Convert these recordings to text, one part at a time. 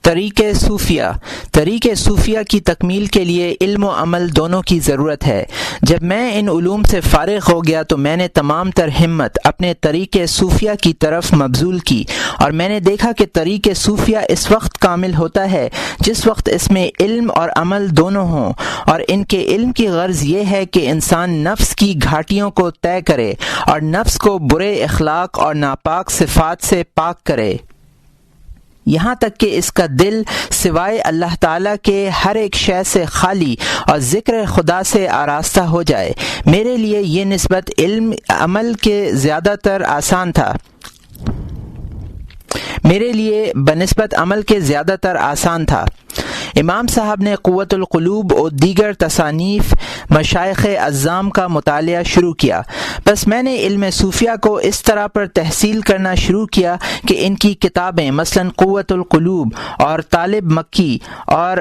طریق صوفیہ کی تکمیل کے لیے علم و عمل دونوں کی ضرورت ہے۔ جب میں ان علوم سے فارغ ہو گیا تو میں نے تمام تر ہمت اپنے طریق صوفیہ کی طرف مبذول کی، اور میں نے دیکھا کہ طریق صوفیہ اس وقت کامل ہوتا ہے جس وقت اس میں علم اور عمل دونوں ہوں، اور ان کے علم کی غرض یہ ہے کہ انسان نفس کی گھاٹیوں کو طے کرے اور نفس کو برے اخلاق اور ناپاک صفات سے پاک کرے، یہاں تک کہ اس کا دل سوائے اللہ تعالیٰ کے ہر ایک شے سے خالی اور ذکر خدا سے آراستہ ہو جائے۔ میرے لیے یہ نسبت علم عمل کے زیادہ تر آسان تھا بنسبت عمل کے زیادہ تر آسان تھا۔ امام صاحب نے قوت القلوب اور دیگر تصانیف مشائخ اعظام کا مطالعہ شروع کیا، بس میں نے علم صوفیہ کو اس طرح پر تحصیل کرنا شروع کیا کہ ان کی کتابیں مثلا قوت القلوب اور طالب مکی اور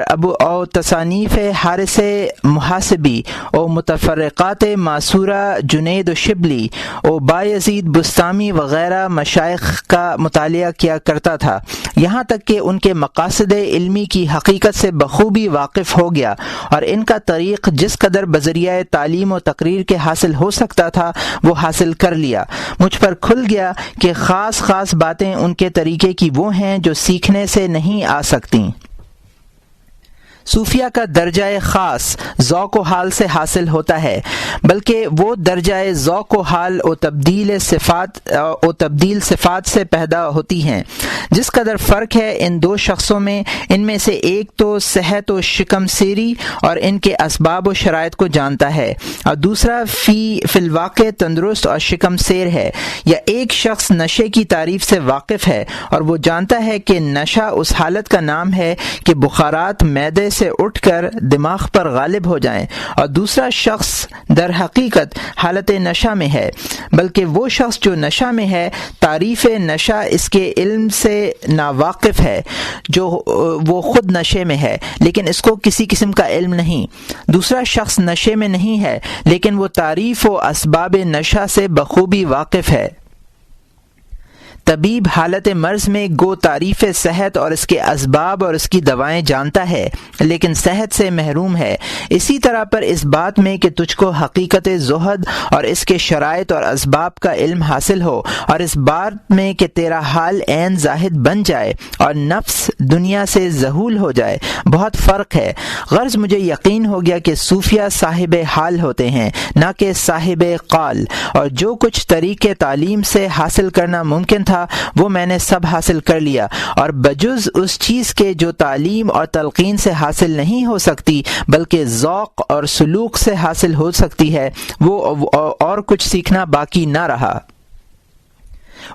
تصانیف حارث محاسبی اور متفرقات معصورہ جنید و شبلی اور بایزید بستامی وغیرہ مشائخ کا مطالعہ کیا کرتا تھا، یہاں تک کہ ان کے مقاصد علمی کی حقیقت سے بخوبی واقف ہو گیا، اور ان کا طریق جس قدر بذریعہ تعلیم و تقریر کے حاصل ہو سکتا تھا وہ حاصل کر لیا۔ مجھ پر کھل گیا کہ خاص باتیں ان کے طریقے کی وہ ہیں جو سیکھنے سے نہیں آ سکتیں۔ صوفیہ کا درجہ خاص ذوق و حال سے حاصل ہوتا ہے، بلکہ وہ درجہ ذوق و حال و تبدیل صفات سے پیدا ہوتی ہیں۔ جس قدر فرق ہے ان دو شخصوں میں، ان میں سے ایک تو صحت و شکم سیری اور ان کے اسباب و شرائط کو جانتا ہے، اور دوسرا فی الواقع تندرست اور شکم سیر ہے، یا ایک شخص نشے کی تعریف سے واقف ہے اور وہ جانتا ہے کہ نشہ اس حالت کا نام ہے کہ بخارات معدے سے اٹھ کر دماغ پر غالب ہو جائیں، اور دوسرا شخص در حقیقت حالت نشہ میں ہے، بلکہ وہ شخص جو نشہ میں ہے تعریف نشہ اس کے علم سے ناواقف ہے، جو وہ خود نشے میں ہے لیکن اس کو کسی قسم کا علم نہیں۔ دوسرا شخص نشے میں نہیں ہے لیکن وہ تعریف و اسباب نشہ سے بخوبی واقف ہے۔ طبیب حالت مرض میں گو تعریف صحت اور اس کے اسباب اور اس کی دوائیں جانتا ہے لیکن صحت سے محروم ہے، اسی طرح پر اس بات میں کہ تجھ کو حقیقت زہد اور اس کے شرائط اور اسباب کا علم حاصل ہو، اور اس بات میں کہ تیرا حال عین زاہد بن جائے اور نفس دنیا سے ذہول ہو جائے، بہت فرق ہے۔ غرض مجھے یقین ہو گیا کہ صوفیہ صاحب حال ہوتے ہیں نہ کہ صاحب قال، اور جو کچھ طریق تعلیم سے حاصل کرنا ممکن تھا وہ میں نے سب حاصل کر لیا، اور بجز اس چیز کے جو تعلیم اور تلقین سے حاصل نہیں ہو سکتی بلکہ ذوق اور سلوک سے حاصل ہو سکتی ہے، وہ اور کچھ سیکھنا باقی نہ رہا۔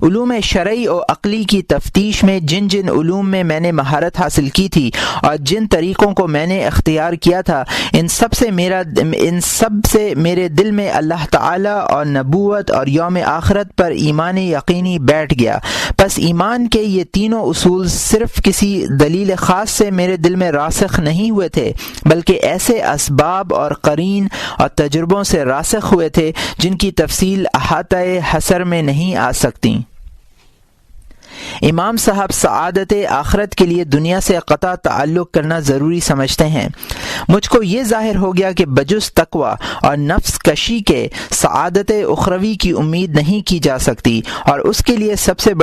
علوم شرعی و عقلی کی تفتیش میں جن علوم میں میں نے مہارت حاصل کی تھی اور جن طریقوں کو میں نے اختیار کیا تھا، ان سب سے میرے دل میں اللہ تعالی اور نبوت اور یوم آخرت پر ایمان یقینی بیٹھ گیا۔ پس ایمان کے یہ تینوں اصول صرف کسی دلیل خاص سے میرے دل میں راسخ نہیں ہوئے تھے بلکہ ایسے اسباب اور قرین اور تجربوں سے راسخ ہوئے تھے جن کی تفصیل احاطہ حصر میں نہیں آ سکتی۔ امام صاحب سعادت آخرت کے لیے دنیا سے قطع تعلق کرنا ضروری سمجھتے ہیں۔ مجھ کو یہ ظاہر ہو گیا کہ بجز تقوی اور نفس کشی کے سعادت اخروی کی امید نہیں کی جا سکتی، اور اس کے لیے سب سے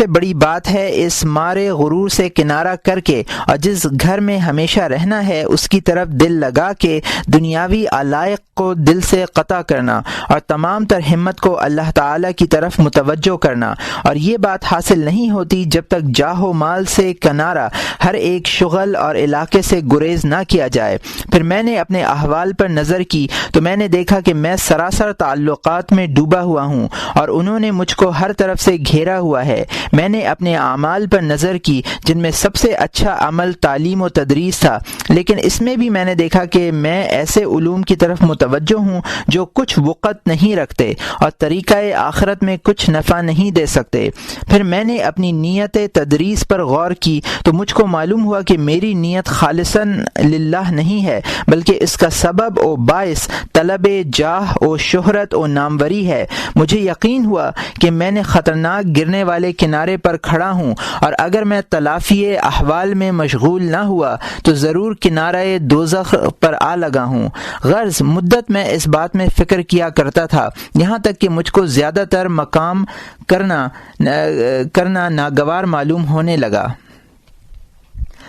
بڑی بات ہے اس مارے غرور سے کنارہ کر کے اور جس گھر میں ہمیشہ رہنا ہے اس کی طرف دل لگا کے دنیاوی علائق کو دل سے قطع کرنا اور تمام تر ہمت کو اللہ تعالی کی طرف متوجہ کرنا، اور یہ بات حاصل نہیں ہوتی جب تک جاہ و مال سے کنارہ ہر ایک شغل اور علاقے سے گریز نہ کیا جائے۔ پھر میں نے اپنے احوال پر نظر کی تو میں نے دیکھا کہ میں سراسر تعلقات میں ڈوبا ہوا ہوں اور انہوں نے مجھ کو ہر طرف سے گھیرا ہوا ہے۔ میں نے اپنے اعمال پر نظر کی جن میں سب سے اچھا عمل تعلیم و تدریس تھا، لیکن اس میں بھی میں نے دیکھا کہ میں ایسے علوم کی طرف متوجہ ہوں جو کچھ وقت نہیں رکھتے اور طریقہ آخرت میں کچھ نفع نہیں دے لے سکتے۔ پھر میں نے اپنی نیت تدریس پر غور کی تو مجھ کو معلوم ہوا کہ میری نیت خالصاً للہ نہیں ہے، بلکہ اس کا سبب و باعث طلب جاہ و شہرت و ناموری ہے۔ مجھے یقین ہوا کہ میں نے خطرناک گرنے والے کنارے پر کھڑا ہوں، اور اگر میں تلافی احوال میں مشغول نہ ہوا تو ضرور کنارہ دوزخ پر آ لگا ہوں۔ غرض مدت میں اس بات میں فکر کیا کرتا تھا، یہاں تک کہ مجھ کو زیادہ تر مقام کرنا ناگوار معلوم ہونے لگا۔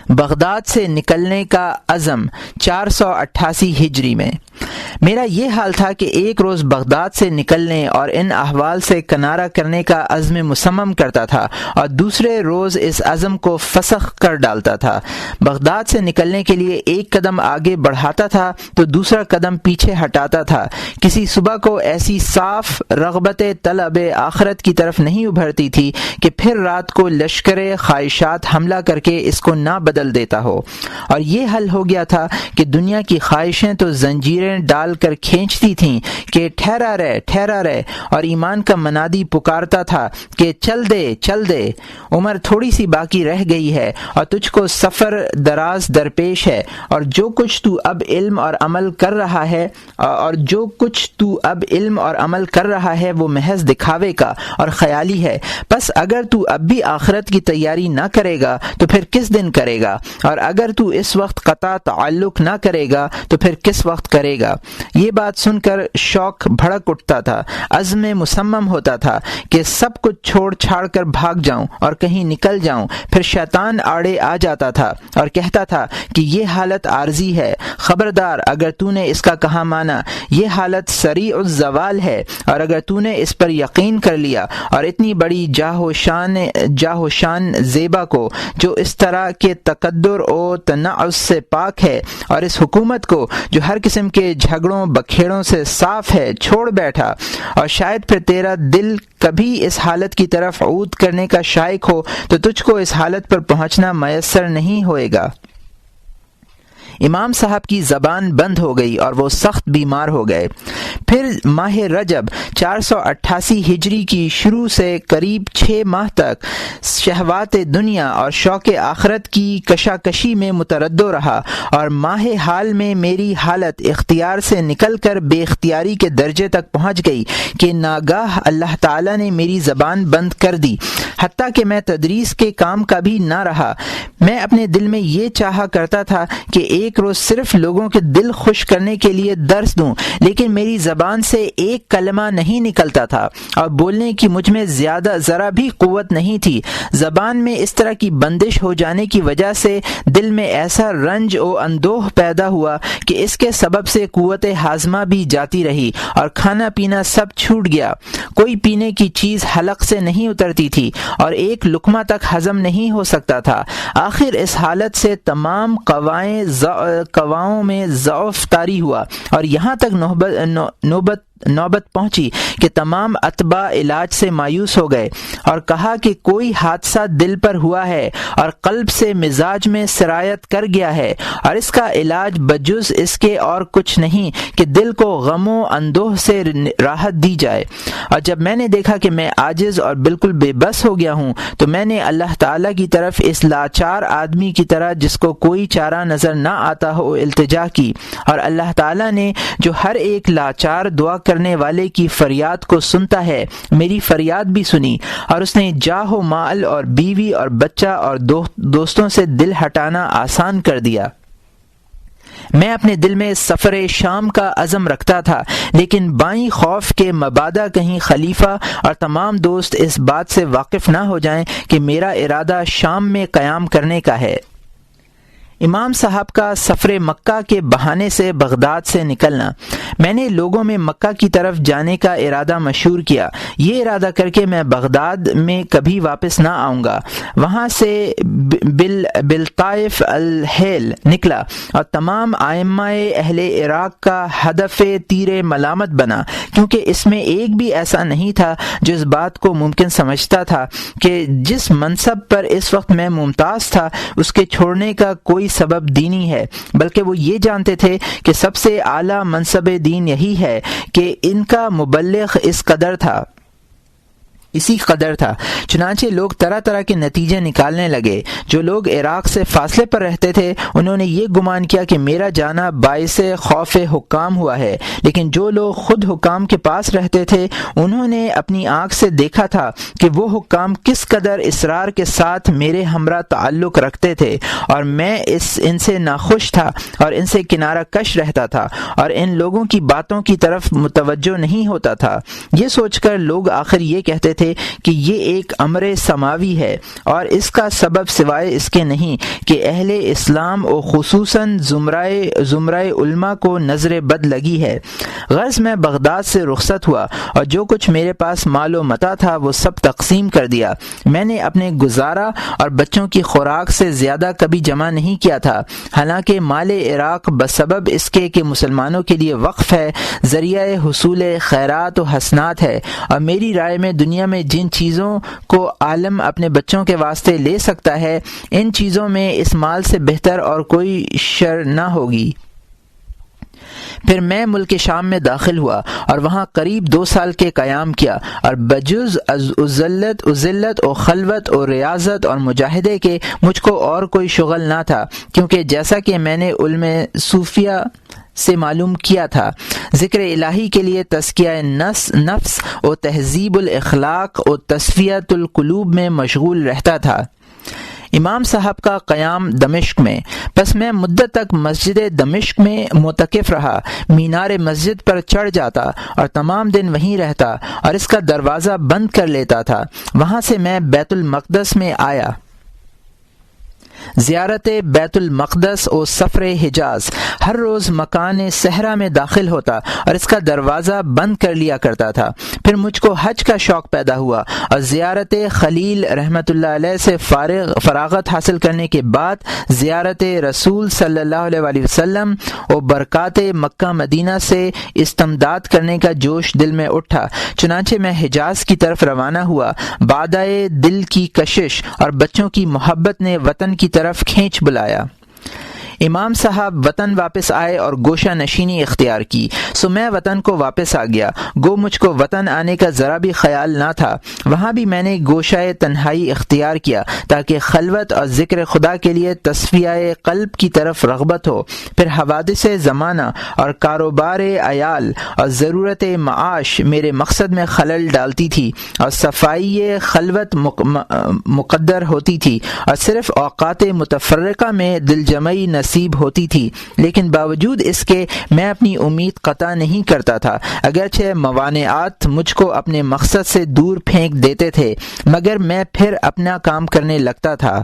بغداد سے نکلنے کا عزم 488 ہجری میں۔ میرا یہ حال تھا کہ ایک روز بغداد سے نکلنے اور ان احوال سے کنارہ کرنے کا عزم مصمم کرتا تھا، اور دوسرے روز اس عزم کو فسخ کر ڈالتا تھا۔ بغداد سے نکلنے کے لیے ایک قدم آگے بڑھاتا تھا تو دوسرا قدم پیچھے ہٹاتا تھا۔ کسی صبح کو ایسی صاف رغبت طلب آخرت کی طرف نہیں ابھرتی تھی کہ پھر رات کو لشکر خواہشات حملہ کر کے اس کو نہ بدل دیتا ہو، اور یہ حل ہو گیا تھا کہ دنیا کی خواہشیں تو زنجیریں ڈال کر کھینچتی تھیں کہ ٹھہرا رہ، اور ایمان کا منادی پکارتا تھا کہ چل دے، عمر تھوڑی سی باقی رہ گئی ہے اور تجھ کو سفر دراز درپیش ہے، اور جو کچھ تو اب علم اور عمل کر رہا ہے وہ محض دکھاوے کا اور خیالی ہے۔ بس اگر تو اب بھی آخرت کی تیاری نہ کرے گا تو پھر کس دن کرے گا، اور اگر تو اس وقت قطع تعلق نہ کرے گا تو پھر کس وقت کرے گا۔ یہ بات سن کر شوق بھڑک اٹھتا تھا، عزم مصمم ہوتا تھا کہ سب کچھ چھوڑ چھاڑ کر بھاگ جاؤں اور کہیں نکل جاؤں۔ پھر شیطان آڑے آ جاتا تھا اور کہتا تھا کہ یہ حالت عارضی ہے، خبردار اگر تو نے اس کا کہا مانا، یہ حالت سریع الزوال ہے، اور اگر تو نے اس پر یقین کر لیا اور اتنی بڑی جاہ و شان زیبا کو جو اس طرح کے تقدر و تنعس سے پاک ہے، اور اس حکومت کو جو ہر قسم کے جھگڑوں بکھیڑوں سے صاف ہے، چھوڑ بیٹھا، اور شاید پھر تیرا دل کبھی اس حالت کی طرف عود کرنے کا شائق ہو تو تجھ کو اس حالت پر پہنچنا میسر نہیں ہوئے گا۔ امام صاحب کی زبان بند ہو گئی اور وہ سخت بیمار ہو گئے۔ پھر ماہ رجب 488 ہجری کی شروع سے قریب 6 ماہ تک شہوات دنیا اور شوق آخرت کی کشاکشی میں متردد رہا، اور ماہ حال میں میری حالت اختیار سے نکل کر بے اختیاری کے درجے تک پہنچ گئی کہ ناگاہ اللہ تعالیٰ نے میری زبان بند کر دی، حتیٰ کہ میں تدریس کے کام کا بھی نہ رہا۔ میں اپنے دل میں یہ چاہا کرتا تھا کہ ایک روز صرف لوگوں کے دل خوش کرنے کے لیے درس دوں، لیکن میری زبان سے ایک کلمہ نہیں نکلتا تھا، اور بولنے کی مجھ میں ذرا بھی قوت نہیں تھی۔ زبان میں اس طرح کی بندش ہو جانے کی وجہ سے دل میں ایسا رنج و اندوہ پیدا ہوا کہ اس کے سبب سے قوت ہاضمہ بھی جاتی رہی، اور کھانا پینا سب چھوٹ گیا۔ کوئی پینے کی چیز حلق سے نہیں اترتی تھی، اور ایک لقمہ تک ہضم نہیں ہو سکتا تھا۔ آخر اس حالت سے تمام قواؤں میں ضعف طاری ہوا، اور یہاں تک نوبت پہنچی کہ تمام اتباع علاج سے مایوس ہو گئے اور کہا کہ کوئی حادثہ دل پر ہوا ہے اور قلب سے مزاج میں سرایت کر گیا ہے، اور اس کا علاج بجز اس کے اور کچھ نہیں کہ دل کو غم و اندوہ سے راحت دی جائے۔ اور جب میں نے دیکھا کہ میں عاجز اور بالکل بے بس ہو گیا ہوں تو میں نے اللہ تعالیٰ کی طرف اس لاچار آدمی کی طرح جس کو کوئی چارہ نظر نہ آتا ہو التجا کی، اور اللہ تعالیٰ نے جو ہر ایک لاچار دعا کرنے والے کی فریاد کو سنتا ہے، میری فریاد بھی سنی، اور اس نے جاہ و مال اور بیوی اور بچہ اور دوستوں سے دل ہٹانا آسان کر دیا۔ میں اپنے دل میں سفر شام کا عزم رکھتا تھا، لیکن بائیں خوف کے مبادا کہیں خلیفہ اور تمام دوست اس بات سے واقف نہ ہو جائیں کہ میرا ارادہ شام میں قیام کرنے کا ہے۔ امام صاحب کا سفر مکہ کے بہانے سے بغداد سے نکلنا۔ میں نے لوگوں میں مکہ کی طرف جانے کا ارادہ مشہور کیا، یہ ارادہ کر کہ میں بغداد میں کبھی واپس نہ آؤں گا۔ وہاں سے بالطائف الحیل نکلا اور تمام ائمہ اہل عراق کا ہدف تیر ملامت بنا، کیونکہ اس میں ایک بھی ایسا نہیں تھا جو اس بات کو ممکن سمجھتا تھا کہ جس منصب پر اس وقت میں ممتاز تھا اس کے چھوڑنے کا کوئی سبب دینی ہے، بلکہ وہ یہ جانتے تھے کہ سب سے اعلیٰ منصب دین یہی ہے کہ ان کا مبلغ اس قدر تھا۔ اسی قدر تھا۔ چنانچہ لوگ طرح طرح کے نتیجے نکالنے لگے۔ جو لوگ عراق سے فاصلے پر رہتے تھے انہوں نے یہ گمان کیا کہ میرا جانا باعث خوف حکام ہوا ہے، لیکن جو لوگ خود حکام کے پاس رہتے تھے انہوں نے اپنی آنکھ سے دیکھا تھا کہ وہ حکام کس قدر اصرار کے ساتھ میرے ہمراہ تعلق رکھتے تھے، اور میں ان سے ناخوش تھا اور ان سے کنارہ کش رہتا تھا اور ان لوگوں کی باتوں کی طرف متوجہ نہیں ہوتا تھا۔ یہ سوچ کر لوگ آخر یہ کہتے تھے کہ یہ ایک امر سماوی ہے، اور اس کا سبب سوائے اس کے نہیں کہ اہل اسلام و خصوصاً زمرہ علماء کو نظر بد لگی ہے۔ غرض میں بغداد سے رخصت ہوا اور جو کچھ میرے پاس مال و متاع تھا وہ سب تقسیم کر دیا۔ میں نے اپنے گزارا اور بچوں کی خوراک سے زیادہ کبھی جمع نہیں کیا تھا، حالانکہ مال عراق بسبب اس کے کہ مسلمانوں کے لیے وقف ہے، ذریعہ حصول خیرات و حسنات ہے، اور میری رائے میں دنیا میں جن چیزوں کو عالم اپنے بچوں کے واسطے لے سکتا ہے ان چیزوں میں اس مال سے بہتر اور کوئی شر نہ ہوگی۔ پھر میں ملک شام میں داخل ہوا اور وہاں قریب 2 سال کے قیام کیا، اور بجز عزلت و خلوت و ریاضت اور مجاہدے کے مجھ کو اور کوئی شغل نہ تھا، کیونکہ جیسا کہ میں نے علم صوفیہ سے معلوم کیا تھا، ذکر الہی کے لیے تزکیہ نفس و تہذیب الاخلاق و تصفیۃ القلوب میں مشغول رہتا تھا۔ امام صاحب کا قیام دمشق میں، پس میں مدت تک مسجد دمشق میں معتکف رہا، مینار مسجد پر چڑھ جاتا اور تمام دن وہیں رہتا اور اس کا دروازہ بند کر لیتا تھا۔ وہاں سے میں بیت المقدس میں آیا۔ زیارت بیت المقدس و سفر حجاز، ہر روز مکان صحرا میں داخل ہوتا اور اس کا دروازہ بند کر لیا کرتا تھا۔ پھر مجھ کو حج کا شوق پیدا ہوا اور زیارت خلیل رحمۃ اللہ علیہ سے فراغت حاصل کرنے کے بعد زیارت رسول صلی اللہ علیہ وآلہ وسلم و برکات مکہ مدینہ سے استمداد کرنے کا جوش دل میں اٹھا۔ چنانچہ میں حجاز کی طرف روانہ ہوا۔ بادائے دل کی کشش اور بچوں کی محبت نے وطن کی طرف کھینچ بلایا۔ امام صاحب وطن واپس آئے اور گوشہ نشینی اختیار کی، سو میں وطن کو واپس آ گیا۔ گو مجھ کو وطن آنے کا ذرا بھی خیال نہ تھا۔ وہاں بھی میں نے گوشہ تنہائی اختیار کیا تاکہ خلوت اور ذکر خدا کے لیے تصفیہ قلب کی طرف رغبت ہو۔ پھر حوادث زمانہ اور کاروبار عیال اور ضرورت معاش میرے مقصد میں خلل ڈالتی تھی اور صفائی خلوت مقدر ہوتی تھی اور صرف اوقات متفرقہ میں دل جمعی نصیب ہوتی تھی، لیکن باوجود اس کے میں اپنی امید قطع نہیں کرتا تھا، اگرچہ موانعات مجھ کو اپنے مقصد سے دور پھینک دیتے تھے، مگر میں پھر اپنا کام کرنے لگتا تھا۔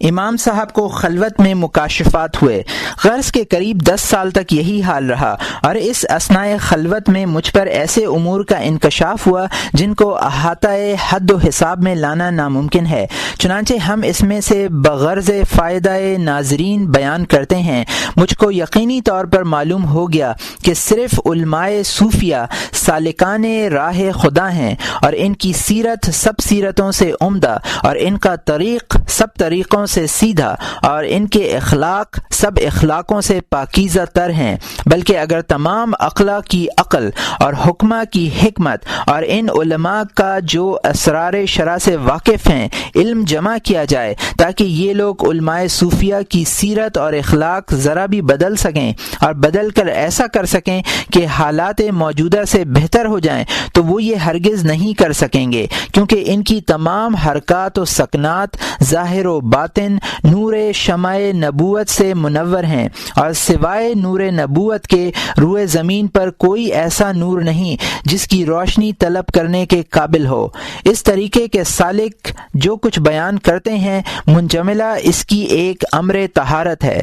امام صاحب کو خلوت میں مکاشفات ہوئے۔ غرض کے قریب 10 سال تک یہی حال رہا، اور اس اثناء خلوت میں مجھ پر ایسے امور کا انکشاف ہوا جن کو احاطہ حد و حساب میں لانا ناممکن ہے۔ چنانچہ ہم اس میں سے بغرض فائدہ ناظرین بیان کرتے ہیں۔ مجھ کو یقینی طور پر معلوم ہو گیا کہ صرف علماء صوفیہ سالکان راہ خدا ہیں، اور ان کی سیرت سب سیرتوں سے عمدہ، اور ان کا طریق سب طریقوں سے سیدھا، اور ان کے اخلاق سب اخلاقوں سے پاکیزہ تر ہیں۔ بلکہ اگر تمام عقلاء کی عقل اور حکمہ کی حکمت اور ان علماء کا جو اسرار شرع سے واقف ہیں علم جمع کیا جائے تاکہ یہ لوگ علماء صوفیہ کی سیرت اور اخلاق ذرا بھی بدل سکیں اور بدل کر ایسا کر سکیں کہ حالات موجودہ سے بہتر ہو جائیں، تو وہ یہ ہرگز نہیں کر سکیں گے، کیونکہ ان کی تمام حرکات و سکنات ظاہر و باطن نور شمع نبوت سے منور ہیں، اور سوائے نور نبوت کے روئے زمین پر کوئی ایسا نور نہیں جس کی روشنی طلب کرنے کے قابل ہو۔ اس طریقے کے سالک جو کچھ بیان کرتے ہیں منجملہ اس کی ایک امر طہارت ہے۔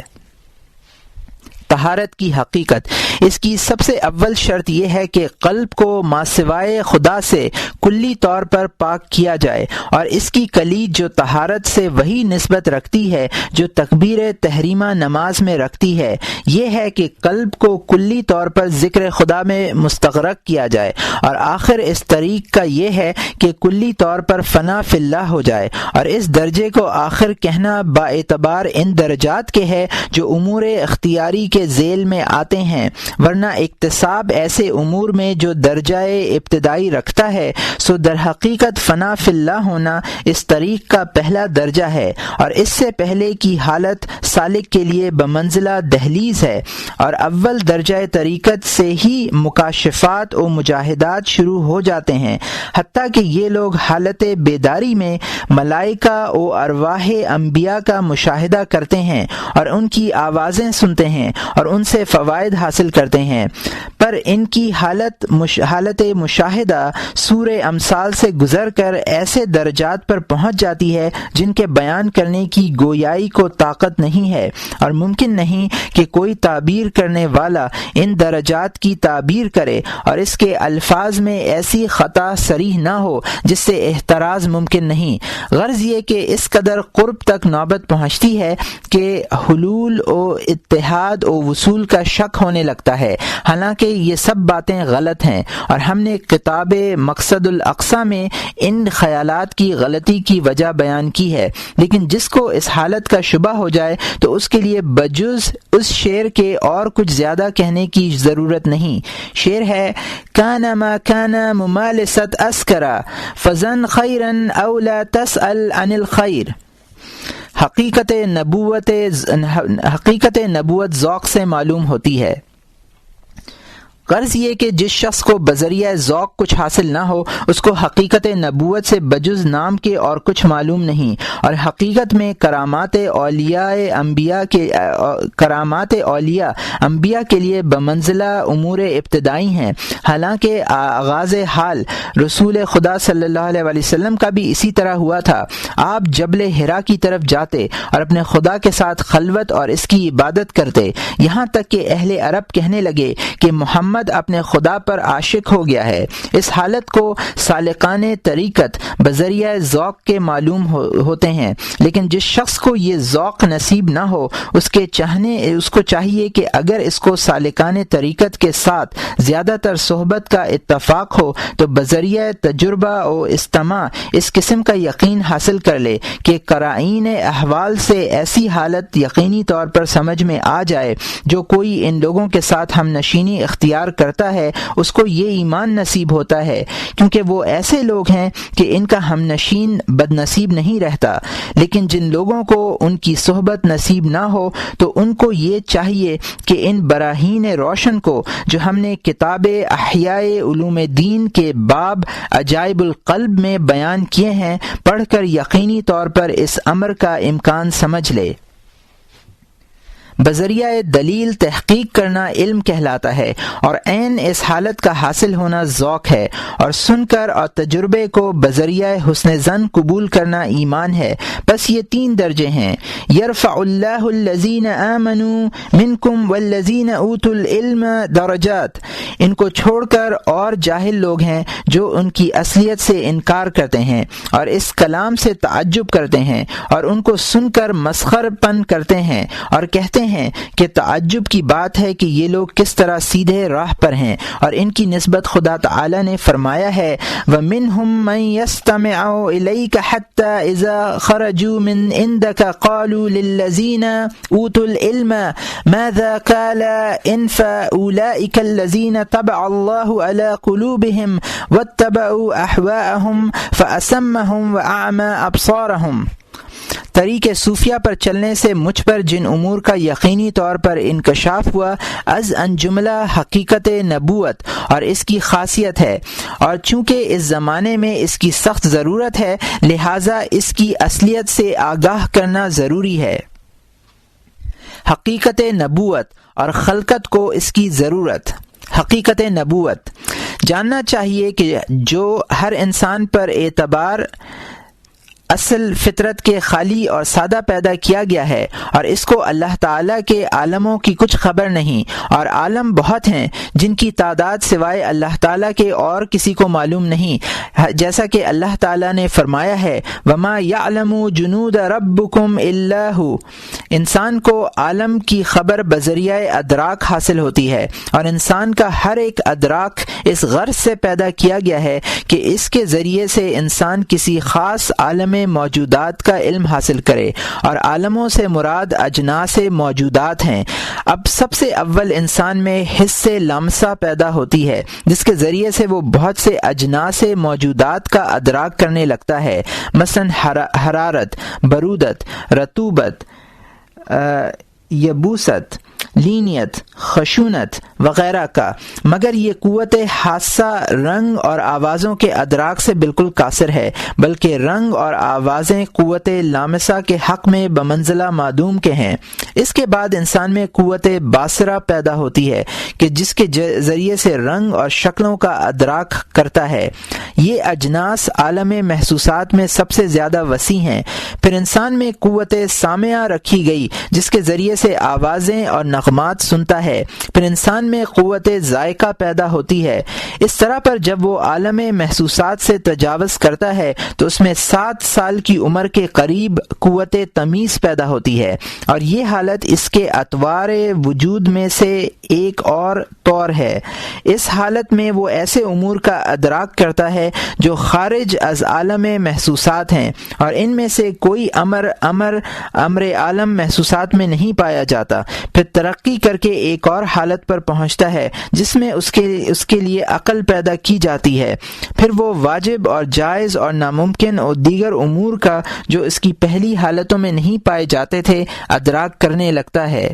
طہارت کی حقیقت اس کی سب سے اول شرط یہ ہے کہ قلب کو ما سوائے خدا سے کلی طور پر پاک کیا جائے، اور اس کی کلید جو طہارت سے وہی نسبت رکھتی ہے جو تکبیر تحریمہ نماز میں رکھتی ہے، یہ ہے کہ قلب کو کلی طور پر ذکر خدا میں مستغرق کیا جائے، اور آخر اس طریق کا یہ ہے کہ کلی طور پر فنا فی اللہ ہو جائے، اور اس درجے کو آخر کہنا با اعتبار ان درجات کے ہے جو امور اختیاری کے کے ذیل میں آتے ہیں، ورنہ اکتساب ایسے امور میں جو درجہ ابتدائی رکھتا ہے سو در حقیقت فنا فی اللہ ہونا اس طریق کا پہلا درجہ ہے، اور اس سے پہلے کی حالت سالک کے لیے بمنزلہ دہلیز ہے، اور اول درجہ طریقت سے ہی مکاشفات و مجاہدات شروع ہو جاتے ہیں، حتیٰ کہ یہ لوگ حالت بیداری میں ملائکہ و ارواح انبیاء کا مشاہدہ کرتے ہیں اور ان کی آوازیں سنتے ہیں اور ان سے فوائد حاصل کرتے ہیں، پر ان کی حالت مشاہدہ سورہ امثال سے گزر کر ایسے درجات پر پہنچ جاتی ہے جن کے بیان کرنے کی گویائی کو طاقت نہیں ہے، اور ممکن نہیں کہ کوئی تعبیر کرنے والا ان درجات کی تعبیر کرے اور اس کے الفاظ میں ایسی خطا صریح نہ ہو جس سے احتراز ممکن نہیں۔ غرض یہ کہ اس قدر قرب تک نوبت پہنچتی ہے کہ حلول و اتحاد و وصول کا شک ہونے لگتا ہے، حالانکہ یہ سب باتیں غلط ہیں، اور ہم نے کتاب مقصد الاقصی میں ان خیالات کی غلطی کی وجہ بیان کی ہے، لیکن جس کو اس حالت کا شبہ ہو جائے تو اس کے لیے بجز اس شعر کے اور کچھ زیادہ کہنے کی ضرورت نہیں۔ شعر ہے کان ما کان ممالست اسکرا فزن خیرا او لا تسأل عن الخیر۔ حقیقت نبوت ذوق سے معلوم ہوتی ہے۔ غرض یہ کہ جس شخص کو بذریعہ ذوق کچھ حاصل نہ ہو اس کو حقیقت نبوت سے بجز نام کے اور کچھ معلوم نہیں، اور حقیقت میں کرامات اولیاء انبیاء کے لیے بمنزلہ امور ابتدائی ہیں، حالانکہ آغاز حال رسول خدا صلی اللہ علیہ وسلم کا بھی اسی طرح ہوا تھا۔ آپ جبل حرا کی طرف جاتے اور اپنے خدا کے ساتھ خلوت اور اس کی عبادت کرتے، یہاں تک کہ اہل عرب کہنے لگے کہ محمد اپنے خدا پر عاشق ہو گیا ہے۔ اس حالت کو سالکان طریقت بذریعہ ذوق کے معلوم ہوتے ہیں، لیکن جس شخص کو یہ ذوق نصیب نہ ہو اس کو چاہیے کہ اگر اس کو سالکان طریقت کے ساتھ زیادہ تر صحبت کا اتفاق ہو تو بذریعہ تجربہ و استماع اس قسم کا یقین حاصل کر لے کہ قرائن احوال سے ایسی حالت یقینی طور پر سمجھ میں آ جائے جو کوئی ان لوگوں کے ساتھ ہم نشینی اختیار کرتا ہے اس کو یہ ایمان نصیب ہوتا ہے، کیونکہ وہ ایسے لوگ ہیں کہ ان کا ہم نشین بد نصیب نہیں رہتا، لیکن جن لوگوں کو ان کی صحبت نصیب نہ ہو تو ان کو یہ چاہیے کہ ان براہین روشن کو جو ہم نے کتاب احیاء علوم دین کے باب عجائب القلب میں بیان کیے ہیں پڑھ کر یقینی طور پر اس امر کا امکان سمجھ لے۔ بذریعہ دلیل تحقیق کرنا علم کہلاتا ہے، اور عین اس حالت کا حاصل ہونا ذوق ہے، اور سن کر اور تجربے کو بذریعہ حسن ظن قبول کرنا ایمان ہے۔ بس یہ تین درجے ہیں، یرفع اللہ الذین آمنوا منکم والذین اوتوا العلم درجات۔ ان کو چھوڑ کر اور جاہل لوگ ہیں جو ان کی اصلیت سے انکار کرتے ہیں اور اس کلام سے تعجب کرتے ہیں اور ان کو سن کر مسخر پن کرتے ہیں اور کہتے ہیں کہ تعجب کی بات ہے کہ یہ لوگ کس طرح سیدھے راہ پر ہیں، اور ان کی نسبت خدا تعالی نے فرمایا ہے وَمِنْهُمْ مَنْ يَسْتَمِعُ إِلَيْكَ حَتَّى إِذَا خَرَجُوا مِنْ عِنْدَكَ قَالُوا لِلَّذِينَ أُوتُوا الْعِلْمَ مَاذَا قَالَ آنِفًا أُولَئِكَ الَّذِينَ طَبَعَ اللَّهُ عَلَى قُلُوبِهِمْ وَاتَّبَعُوا أَهْوَاءَهُمْ فَأَصَمَّهُمْ وَأَعْمَى أَبْصَارَهُم۔ طریق صوفیہ پر چلنے سے مجھ پر جن امور کا یقینی طور پر انکشاف ہوا از ان جملہ حقیقت نبوت اور اس کی خاصیت ہے، اور چونکہ اس زمانے میں اس کی سخت ضرورت ہے لہٰذا اس کی اصلیت سے آگاہ کرنا ضروری ہے۔ حقیقت نبوت اور خلقت کو اس کی ضرورت۔ حقیقت نبوت جاننا چاہیے کہ جو ہر انسان پر اعتبار اصل فطرت کے خالی اور سادہ پیدا کیا گیا ہے، اور اس کو اللہ تعالیٰ کے عالموں کی کچھ خبر نہیں، اور عالم بہت ہیں جن کی تعداد سوائے اللہ تعالیٰ کے اور کسی کو معلوم نہیں، جیسا کہ اللہ تعالیٰ نے فرمایا ہے وَمَا يَعْلَمُ جُنُودَ رَبُّكُمْ إِلَّا هُوَ۔ انسان کو عالم کی خبر بذریعہ ادراک حاصل ہوتی ہے، اور انسان کا ہر ایک ادراک اس غرض سے پیدا کیا گیا ہے کہ اس کے ذریعے سے انسان کسی خاص عالم موجودات کا علم حاصل کرے، اور عالموں سے مراد اجناس موجودات ہیں۔ اب سب سے اول انسان میں حس لامسہ پیدا ہوتی ہے، جس کے ذریعے سے وہ بہت سے اجناس موجودات کا ادراک کرنے لگتا ہے، مثلا حرارت، برودت، رطوبت، یبوست، لینیت، خشونت وغیرہ کا، مگر یہ قوت حاسہ رنگ اور آوازوں کے ادراک سے بالکل قاصر ہے، بلکہ رنگ اور آوازیں قوت لامسہ کے حق میں بمنزلہ معدوم کے ہیں۔ اس کے بعد انسان میں قوت باصرہ پیدا ہوتی ہے کہ جس کے ذریعے سے رنگ اور شکلوں کا ادراک کرتا ہے۔ یہ اجناس عالم محسوسات میں سب سے زیادہ وسیع ہیں۔ پھر انسان میں قوت سامعہ رکھی گئی جس کے ذریعے سے آوازیں اور نغمات سنتا ہے۔ پھر انسان میں قوت ذائقہ پیدا ہوتی ہے۔ اس طرح پر جب وہ عالم محسوسات سے تجاوز کرتا ہے تو اس میں 7 سال کی عمر کے قریب قوت تمیز پیدا ہوتی ہے، اور یہ حالت اس کے اطوار وجود میں سے ایک اور طور ہے۔ اس حالت میں وہ ایسے امور کا ادراک کرتا ہے جو خارج از عالم محسوسات ہیں، اور ان میں سے کوئی امر عالم محسوسات میں نہیں پایا جاتا۔ پھر ترقی کر کے ایک اور حالت پر پہنچتا ہے جس میں اس کے لیے عقل پیدا کی جاتی ہے۔ پھر وہ واجب اور جائز اور ناممکن اور دیگر امور کا جو اس کی پہلی حالتوں میں نہیں پائے جاتے تھے ادراک کرنے لگتا ہے۔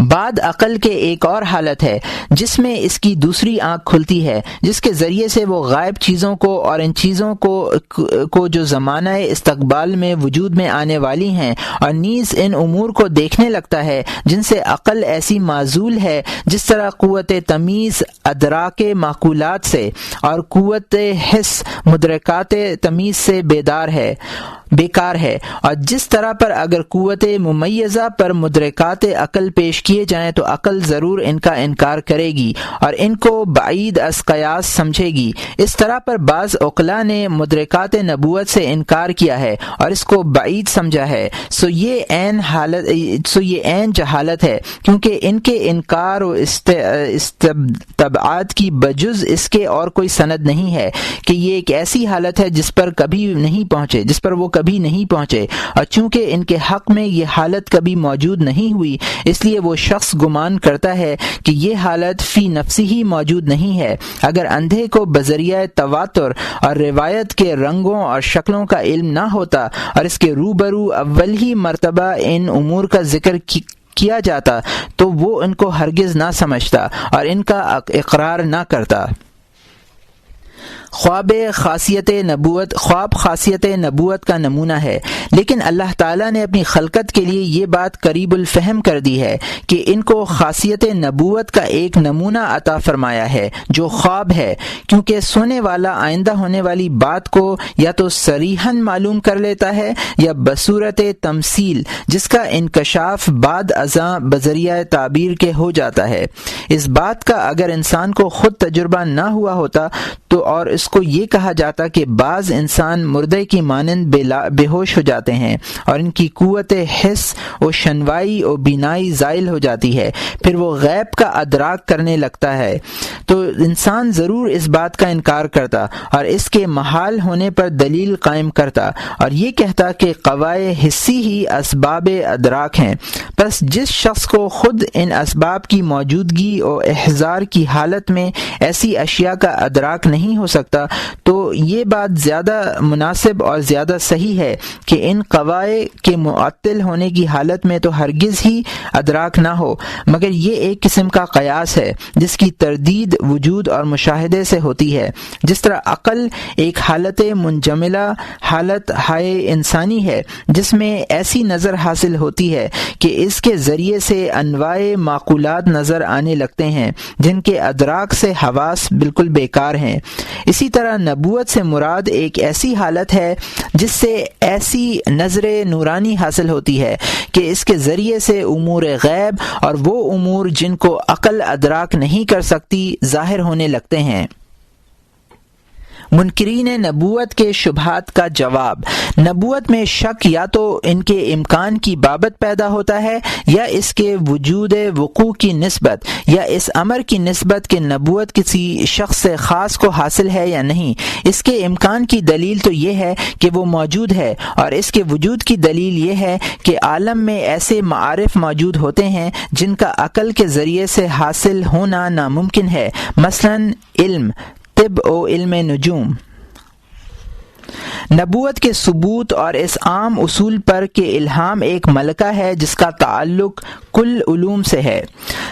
بعد عقل کے ایک اور حالت ہے جس میں اس کی دوسری آنکھ کھلتی ہے، جس کے ذریعے سے وہ غائب چیزوں کو اور ان چیزوں کو جو زمانہ استقبال میں وجود میں آنے والی ہیں، اور نیز ان امور کو دیکھنے لگتا ہے جن سے عقل ایسی معزول ہے جس طرح قوت تمیز ادراک معقولات سے اور قوت حس مدرکات تمیز سے بیکار ہے، اور جس طرح پر اگر قوت ممیزہ پر مدرکات عقل پیش کیے جائیں تو عقل ضرور ان کا انکار کرے گی اور ان کو بعید از قیاس سمجھے گی۔ اس طرح پر بعض عقلاء نے مدرکات نبوت سے انکار کیا ہے اور اس کو بعید سمجھا ہے، سو یہ عین جہالت ہے، کیونکہ ان کے انکار و استبعاد کی بجز اس کے اور کوئی سند نہیں ہے کہ یہ ایک ایسی حالت ہے جس پر وہ کبھی نہیں پہنچے، اور چونکہ ان کے حق میں یہ حالت کبھی موجود نہیں ہوئی اس لیے وہ شخص گمان کرتا ہے کہ یہ حالت فی نفسی ہی موجود نہیں ہے۔ اگر اندھے کو بذریعہ تواتر اور روایت کے رنگوں اور شکلوں کا علم نہ ہوتا اور اس کے روبرو اول ہی مرتبہ ان امور کا ذکر کیا جاتا تو وہ ان کو ہرگز نہ سمجھتا اور ان کا اقرار نہ کرتا۔ خواب خاصیت نبوت کا نمونہ ہے، لیکن اللہ تعالیٰ نے اپنی خلقت کے لیے یہ بات قریب الفہم کر دی ہے کہ ان کو خاصیت نبوت کا ایک نمونہ عطا فرمایا ہے جو خواب ہے، کیونکہ سونے والا آئندہ ہونے والی بات کو یا تو صریحاً معلوم کر لیتا ہے یا بصورت تمثیل جس کا انکشاف بعد ازاں بذریعہ تعبیر کے ہو جاتا ہے۔ اس بات کا اگر انسان کو خود تجربہ نہ ہوا ہوتا تو اور اس کو یہ کہا جاتا کہ بعض انسان مردے کی مانند بے ہوش ہو جاتے ہیں اور ان کی قوت حس و شنوائی و بینائی زائل ہو جاتی ہے، پھر وہ غیب کا ادراک کرنے لگتا ہے، تو انسان ضرور اس بات کا انکار کرتا اور اس کے محال ہونے پر دلیل قائم کرتا اور یہ کہتا کہ قوائے حسی ہی اسباب ادراک ہیں۔ بس جس شخص کو خود ان اسباب کی موجودگی اور احضار کی حالت میں ایسی اشیاء کا ادراک نہیں ہو سکتا، تو یہ بات زیادہ مناسب اور زیادہ صحیح ہے کہ ان قوائے کے معطل ہونے کی حالت میں تو ہرگز ہی ادراک نہ ہو، مگر یہ ایک قسم کا قیاس ہے جس کی تردید وجود اور مشاہدے سے ہوتی ہے۔ جس طرح عقل ایک حالت منجملہ حالت ہائے انسانی ہے جس میں ایسی نظر حاصل ہوتی ہے کہ اس کے ذریعے سے انواع معقولات نظر آنے لگتے ہیں جن کے ادراک سے حواس بالکل بیکار ہیں۔ اسی طرح نبوت سے مراد ایک ایسی حالت ہے جس سے ایسی نظر نورانی حاصل ہوتی ہے کہ اس کے ذریعے سے امور غیب اور وہ امور جن کو عقل ادراک نہیں کر سکتی ظاہر ہونے لگتے ہیں۔ منکرین نبوت کے شبہات کا جواب۔ نبوت میں شک یا تو ان کے امکان کی بابت پیدا ہوتا ہے یا اس کے وجود وقوع کی نسبت یا اس امر کی نسبت کہ نبوت کسی شخص خاص کو حاصل ہے یا نہیں۔ اس کے امکان کی دلیل تو یہ ہے کہ وہ موجود ہے، اور اس کے وجود کی دلیل یہ ہے کہ عالم میں ایسے معارف موجود ہوتے ہیں جن کا عقل کے ذریعے سے حاصل ہونا ناممکن ہے، مثلا علم، طب و علم نجوم۔ نبوت کے ثبوت اور اس عام اصول پر کہ الہام ایک ملکہ ہے جس کا تعلق کل علوم سے ہے۔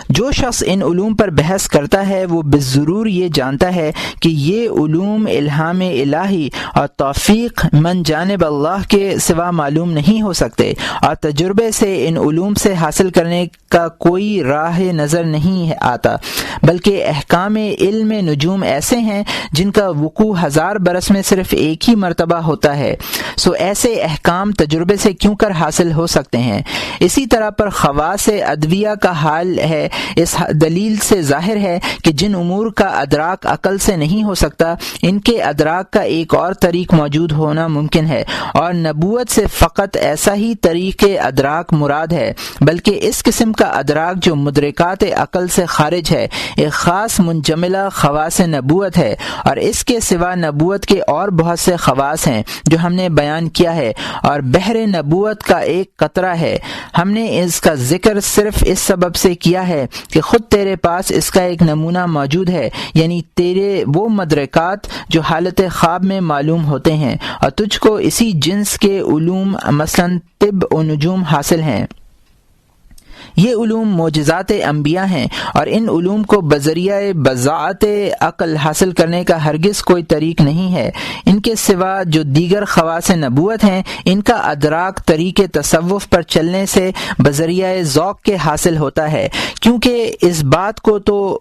جو شخص ان علوم پر بحث کرتا ہے وہ بالضرور یہ جانتا ہے کہ یہ علوم الہام الہی اور توفیق من جانب اللہ کے سوا معلوم نہیں ہو سکتے، اور تجربے سے ان علوم سے حاصل کرنے کا کوئی راہ نظر نہیں آتا، بلکہ احکام علم نجوم ایسے ہیں جن کا وقوع 1000 برس میں صرف ایک ہی مرتبہ ہوتا ہے، سو ایسے احکام تجربے سے کیوں کر حاصل ہو سکتے ہیں۔ اسی طرح پر خواص ادویہ کا حال ہے۔ اس دلیل سے ظاہر ہے کہ جن امور کا ادراک عقل سے نہیں ہو سکتا، ان کے ادراک کا ایک اور طریق موجود ہونا ممکن ہے، اور نبوت سے فقط ایسا ہی طریق ادراک مراد ہے، بلکہ اس قسم کا ادراک جو مدرکات عقل سے خارج ہے ایک خاص منجملہ خواص نبوت ہے، اور اس کے سوا نبوت کے اور بہت سے خواص ہیں جو ہم نے بیان کیا ہے، اور بحر نبوت کا ایک قطرہ ہے۔ ہم نے اس کا ذکر صرف اس سبب سے کیا ہے کہ خود تیرے پاس اس کا ایک نمونہ موجود ہے، یعنی تیرے وہ مدرکات جو حالت خواب میں معلوم ہوتے ہیں، اور تجھ کو اسی جنس کے علوم مثلا طب و نجوم حاصل ہیں۔ یہ علوم معجزات انبیاء ہیں، اور ان علوم کو بذریعہ بضاعت عقل حاصل کرنے کا ہرگز کوئی طریق نہیں ہے۔ ان کے سوا جو دیگر خواص نبوت ہیں، ان کا ادراک طریق تصوف پر چلنے سے بذریعہ ذوق کے حاصل ہوتا ہے، کیونکہ اس بات کو تو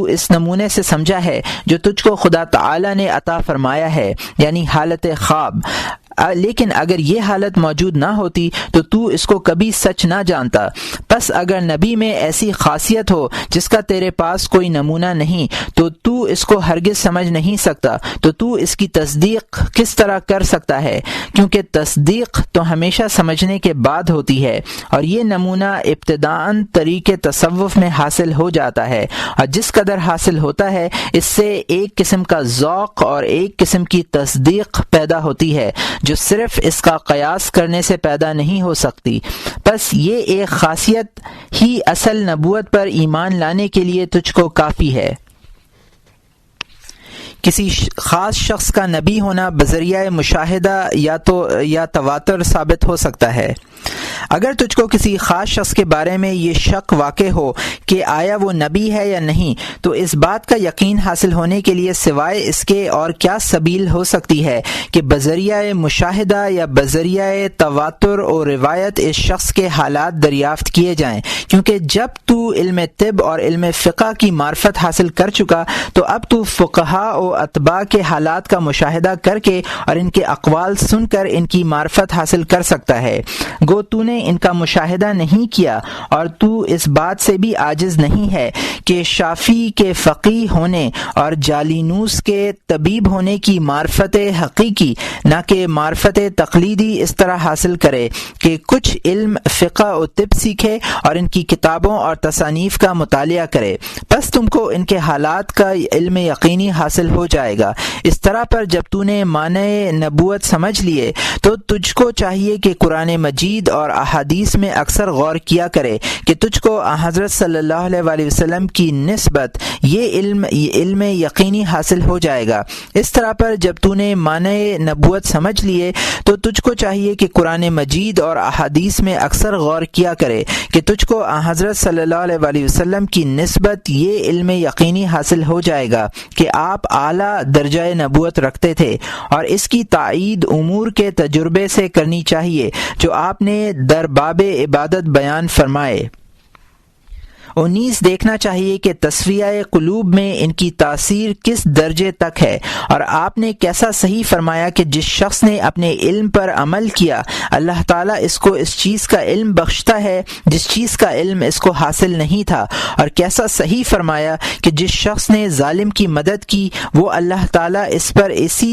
اس نمونے سے سمجھا ہے جو تجھ کو خدا تعالی نے عطا فرمایا ہے، یعنی حالت خواب۔ لیکن اگر یہ حالت موجود نہ ہوتی تو اس کو کبھی سچ نہ جانتا۔ پس اگر نبی میں ایسی خاصیت ہو جس کا تیرے پاس کوئی نمونہ نہیں تو اس کو ہرگز سمجھ نہیں سکتا، تو اس کی تصدیق کس طرح کر سکتا ہے؟ کیونکہ تصدیق تو ہمیشہ سمجھنے کے بعد ہوتی ہے، اور یہ نمونہ ابتداءً طریق تصوف میں حاصل ہو جاتا ہے، اور جس قدر حاصل ہوتا ہے اس سے ایک قسم کا ذوق اور ایک قسم کی تصدیق پیدا ہوتی ہے جو صرف اس کا قیاس کرنے سے پیدا نہیں ہو سکتی۔ بس یہ ایک خاصیت ہی اصل نبوت پر ایمان لانے کے لیے تجھ کو کافی ہے۔ کسی خاص شخص کا نبی ہونا بذریعہ مشاہدہ یا تواتر ثابت ہو سکتا ہے۔ اگر تجھ کو کسی خاص شخص کے بارے میں یہ شک واقع ہو کہ آیا وہ نبی ہے یا نہیں، تو اس بات کا یقین حاصل ہونے کے لیے سوائے اس کے اور کیا سبیل ہو سکتی ہے کہ بذریعہ مشاہدہ یا بذریعہ تواتر اور روایت اس شخص کے حالات دریافت کیے جائیں، کیونکہ جب تو علم طب اور علم فقہ کی معرفت حاصل کر چکا تو اب تو فقہاء و اتباع کے حالات کا مشاہدہ کر کے اور ان کے اقوال سن کر ان کی معرفت حاصل کر سکتا ہے۔ گو تو نے ان کا مشاہدہ نہیں کیا، اور تو اس بات سے بھی عاجز نہیں ہے کہ شافعی کے فقیہ ہونے اور جالینوس کے طبیب ہونے کی معرفت حقیقی نہ کہ معرفت تقلیدی اس طرح حاصل کرے کہ کچھ علم فقہ و طب سیکھے اور ان کی کتابوں اور تصانیف کا مطالعہ کرے، پس تم کو ان کے حالات کا علم یقینی حاصل ہو جائے گا۔ اس طرح پر جب تو نے معنی نبوت سمجھ لیے تو تجھ کو چاہیے کہ قرآن مجید اور احادیث میں اکثر غور کیا کرے کہ تجھ کو حضرت صلی اللہ علیہ وسلم کی نسبت یہ علم یقینی حاصل ہو جائے گا۔ اس طرح پر جب تو نے معنی نبوت سمجھ لیے تو تجھ کو چاہیے کہ قرآن مجید اور احادیث میں اکثر غور کیا کرے کہ تجھ کو حضرت صلی اللہ علیہ وسلم کی نسبت یہ علم یقینی حاصل ہو جائے گا کہ آپ اعلیٰ درجہ نبوت رکھتے تھے، اور اس کی تائید امور کے تجربے سے کرنی چاہیے جو آپ نے در باب عبادت بیان فرمائے۔ اور نیز دیکھنا چاہیے کہ تصفیہ قلوب میں ان کی تاثیر کس درجے تک ہے، اور آپ نے کیسا صحیح فرمایا کہ جس شخص نے اپنے علم پر عمل کیا اللہ تعالیٰ اس کو اس چیز کا علم بخشتا ہے جس چیز کا علم اس کو حاصل نہیں تھا، اور کیسا صحیح فرمایا کہ جس شخص نے ظالم کی مدد کی وہ اللہ تعالیٰ اس پر اس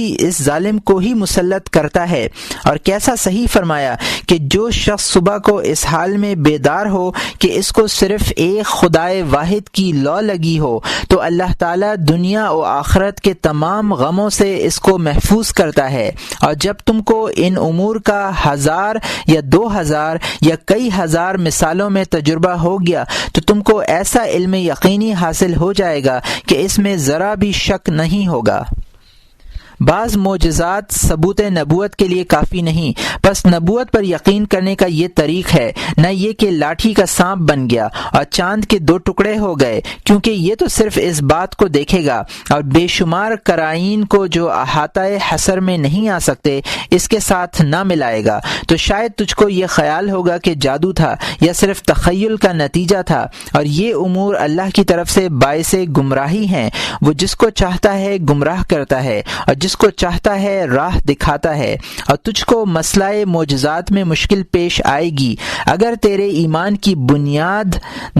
ظالم کو ہی مسلط کرتا ہے، اور کیسا صحیح فرمایا کہ جو شخص صبح کو اس حال میں بیدار ہو کہ اس کو صرف ایک خدائے واحد کی لو لگی ہو تو اللہ تعالیٰ دنیا و آخرت کے تمام غموں سے اس کو محفوظ کرتا ہے، اور جب تم کو ان امور کا 1000 یا 2000 یا کئی ہزار مثالوں میں تجربہ ہو گیا تو تم کو ایسا علم یقینی حاصل ہو جائے گا کہ اس میں ذرا بھی شک نہیں ہوگا۔ بعض معجزات ثبوت نبوت کے لیے کافی نہیں، بس نبوت پر یقین کرنے کا یہ طریق ہے، نہ یہ کہ لاٹھی کا سانپ بن گیا اور چاند کے 2 ٹکڑے ہو گئے، کیونکہ یہ تو صرف اس بات کو دیکھے گا اور بے شمار قرائن کو جو احاطہ حصر میں نہیں آ سکتے اس کے ساتھ نہ ملائے گا، تو شاید تجھ کو یہ خیال ہوگا کہ جادو تھا یا صرف تخیل کا نتیجہ تھا، اور یہ امور اللہ کی طرف سے باعث گمراہی ہیں، وہ جس کو چاہتا ہے گمراہ کرتا ہے اور جس کو چاہتا ہے راہ دکھاتا ہے، اور تجھ کو مسئلہ معجزات میں مشکل پیش آئے گی اگر تیرے ایمان کی بنیاد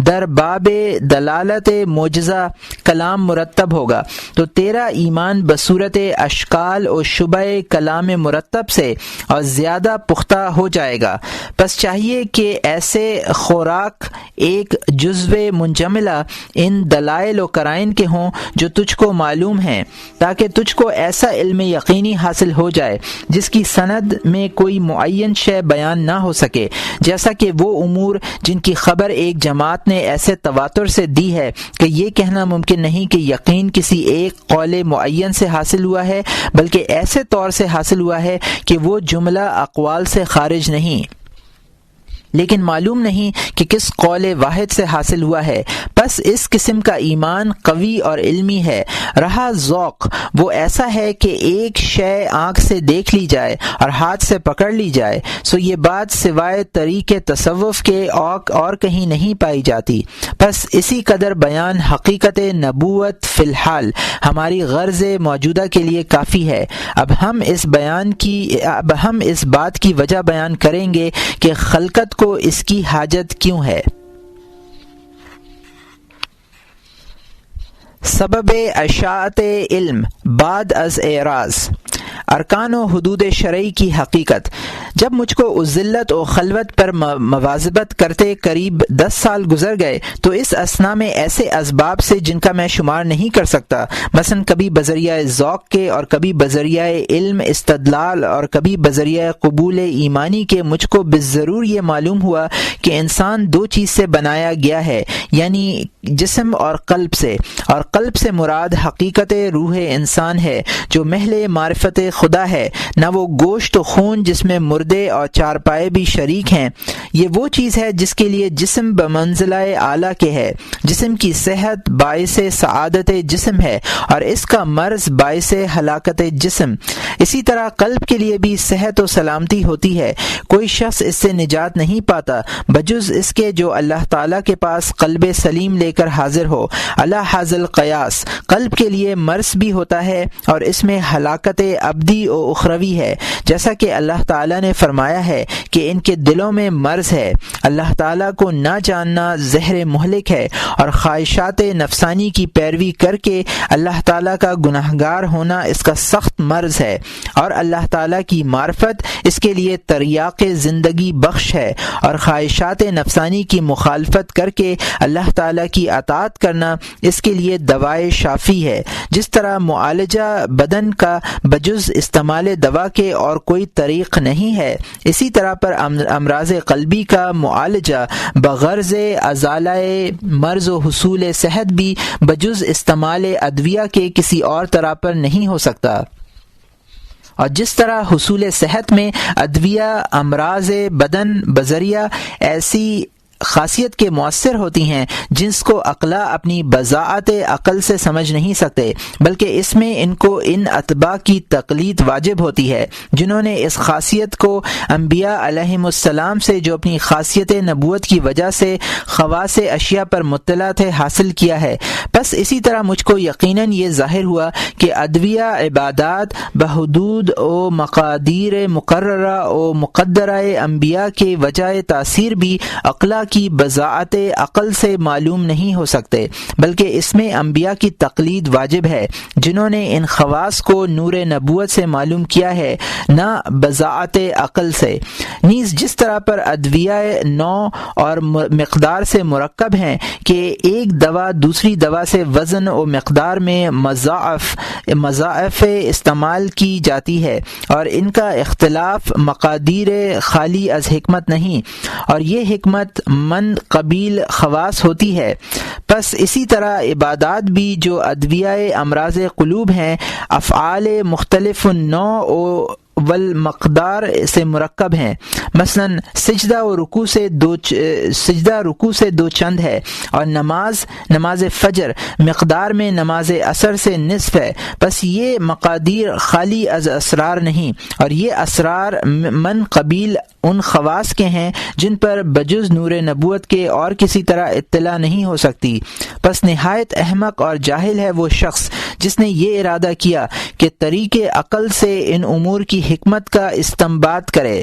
در باب دلالت معجزہ کلام مرتب ہوگا تو تیرا ایمان بصورت اشکال و شبہ کلام مرتب سے اور زیادہ پختہ ہو جائے گا۔ پس چاہیے کہ ایسے خوراک ایک جزو منجملہ ان دلائل و قرائن کے ہوں جو تجھ کو معلوم ہیں، تاکہ تجھ کو ایسا علم یقینی حاصل ہو جائے جس کی سند میں کوئی معین شے بیان نہ ہو سکے، جیسا کہ وہ امور جن کی خبر ایک جماعت نے ایسے تواتر سے دی ہے کہ یہ کہنا ممکن نہیں کہ یقین کسی ایک قول معین سے حاصل ہوا ہے، بلکہ ایسے طور سے حاصل ہوا ہے کہ وہ جملہ اقوال سے خارج نہیں، لیکن معلوم نہیں کہ کس قول واحد سے حاصل ہوا ہے۔ پس اس قسم کا ایمان قوی اور علمی ہے۔ رہا ذوق، وہ ایسا ہے کہ ایک شے آنکھ سے دیکھ لی جائے اور ہاتھ سے پکڑ لی جائے، سو یہ بات سوائے طریق تصوف کے اور کہیں نہیں پائی جاتی۔ پس اسی قدر بیان حقیقت نبوت فی الحال ہماری غرض موجودہ کے لیے کافی ہے۔ اب ہم اس بات کی وجہ بیان کریں گے کہ خلقت کو اس کی حاجت کیوں ہے۔ سبب اشاعت علم بعد از اعراض، ارکان و حدود شرعی کی حقیقت۔ جب مجھ کو اس ذلت و خلوت پر مواظبت کرتے قریب 10 سال گزر گئے تو اس اثنا میں ایسے اسباب سے جن کا میں شمار نہیں کر سکتا، مثلا کبھی بذریعہ ذوق کے اور کبھی بذریعہ علم استدلال اور کبھی بذریعہ قبول ایمانی کے، مجھ کو بالضرور یہ معلوم ہوا کہ انسان 2 چیز سے بنایا گیا ہے، یعنی جسم اور قلب سے، اور قلب سے مراد حقیقت روح انسان ہے جو محل معرفت خدا ہے، نہ وہ گوشت و خون جس میں مردے اور چارپائے بھی شریک ہیں۔ یہ وہ چیز ہے جس کے لیے جسم بمنزلہ اعلیٰ کے ہے، جسم کی صحت باعث سعادت جسم ہے اور اس کا مرض باعث ہلاکت جسم۔ اسی طرح قلب کے لیے بھی صحت و سلامتی ہوتی ہے، کوئی شخص اس سے نجات نہیں پاتا بجز اس کے جو اللہ تعالیٰ کے پاس قلب سلیم لے کر حاضر ہو۔ اللہ حاضل قیاس، قلب کے لیے مرض بھی ہوتا ہے اور اس میں ہلاکت ابدی و اخروی ہے، جیسا کہ اللہ تعالیٰ نے فرمایا ہے کہ ان کے دلوں میں مرض ہے۔ اللہ تعالیٰ کو نہ جاننا زہر مہلک ہے، اور خواہشات نفسانی کی پیروی کر کے اللہ تعالیٰ کا گناہگار ہونا اس کا سخت مرض ہے، اور اللہ تعالیٰ کی معرفت اس کے لیے تریاق زندگی بخش ہے، اور خواہشات نفسانی کی مخالفت کر کے اللہ تعالیٰ کی اطاعت کرنا اس کے لیے دوائے شافی ہے۔ جس طرح معالجہ بدن کا بجز استعمال دوا کے اور کوئی طریق نہیں ہے، اسی طرح پر امراض قلبی کا معالجہ بغرض ازالہ مرض و حصول صحت بھی بجز استعمال ادویہ کے کسی اور طرح پر نہیں ہو سکتا۔ اور جس طرح حصول صحت میں ادویہ امراض بدن بذریعہ ایسی خاصیت کے مؤثر ہوتی ہیں جس کو عقلا اپنی بضاعت عقل سے سمجھ نہیں سکتے، بلکہ اس میں ان کو ان اتباع کی تقلید واجب ہوتی ہے جنہوں نے اس خاصیت کو انبیاء علیہم السلام سے جو اپنی خاصیت نبوت کی وجہ سے خواص اشیاء پر مطلع تھے حاصل کیا ہے۔ بس اسی طرح مجھ کو یقیناً یہ ظاہر ہوا کہ ادویہ عبادات بحدود و مقادیر مقررہ و مقدرہ انبیاء کے وجہ تاثیر بھی عقلا کی بضاعت عقل سے معلوم نہیں ہو سکتے، بلکہ اس میں انبیاء کی تقلید واجب ہے جنہوں نے ان خواص کو نور نبوت سے معلوم کیا ہے، نہ بضاعت عقل سے۔ نیز جس طرح پر ادویہ نوع اور مقدار سے مرکب ہیں کہ ایک دوا دوسری دوا سے وزن و مقدار میں مضاعف استعمال کی جاتی ہے، اور ان کا اختلاف مقادیر خالی از حکمت نہیں، اور یہ حکمت من قبیل خواص ہوتی ہے، پس اسی طرح عبادات بھی جو ادویہ امراض قلوب ہیں افعال مختلف النوع والمقدار سے مرکب ہیں۔ مثلا سجدہ رکوع سے دو چند ہے، اور نماز فجر مقدار میں نماز عصر سے نصف ہے، بس یہ مقادیر خالی از اسرار نہیں، اور یہ اسرار من قبیل ان خواص کے ہیں جن پر بجز نور نبوت کے اور کسی طرح اطلاع نہیں ہو سکتی۔ پس نہایت احمق اور جاہل ہے وہ شخص جس نے یہ ارادہ کیا کہ طریق عقل سے ان امور کی حکمت کا استنباط کرے،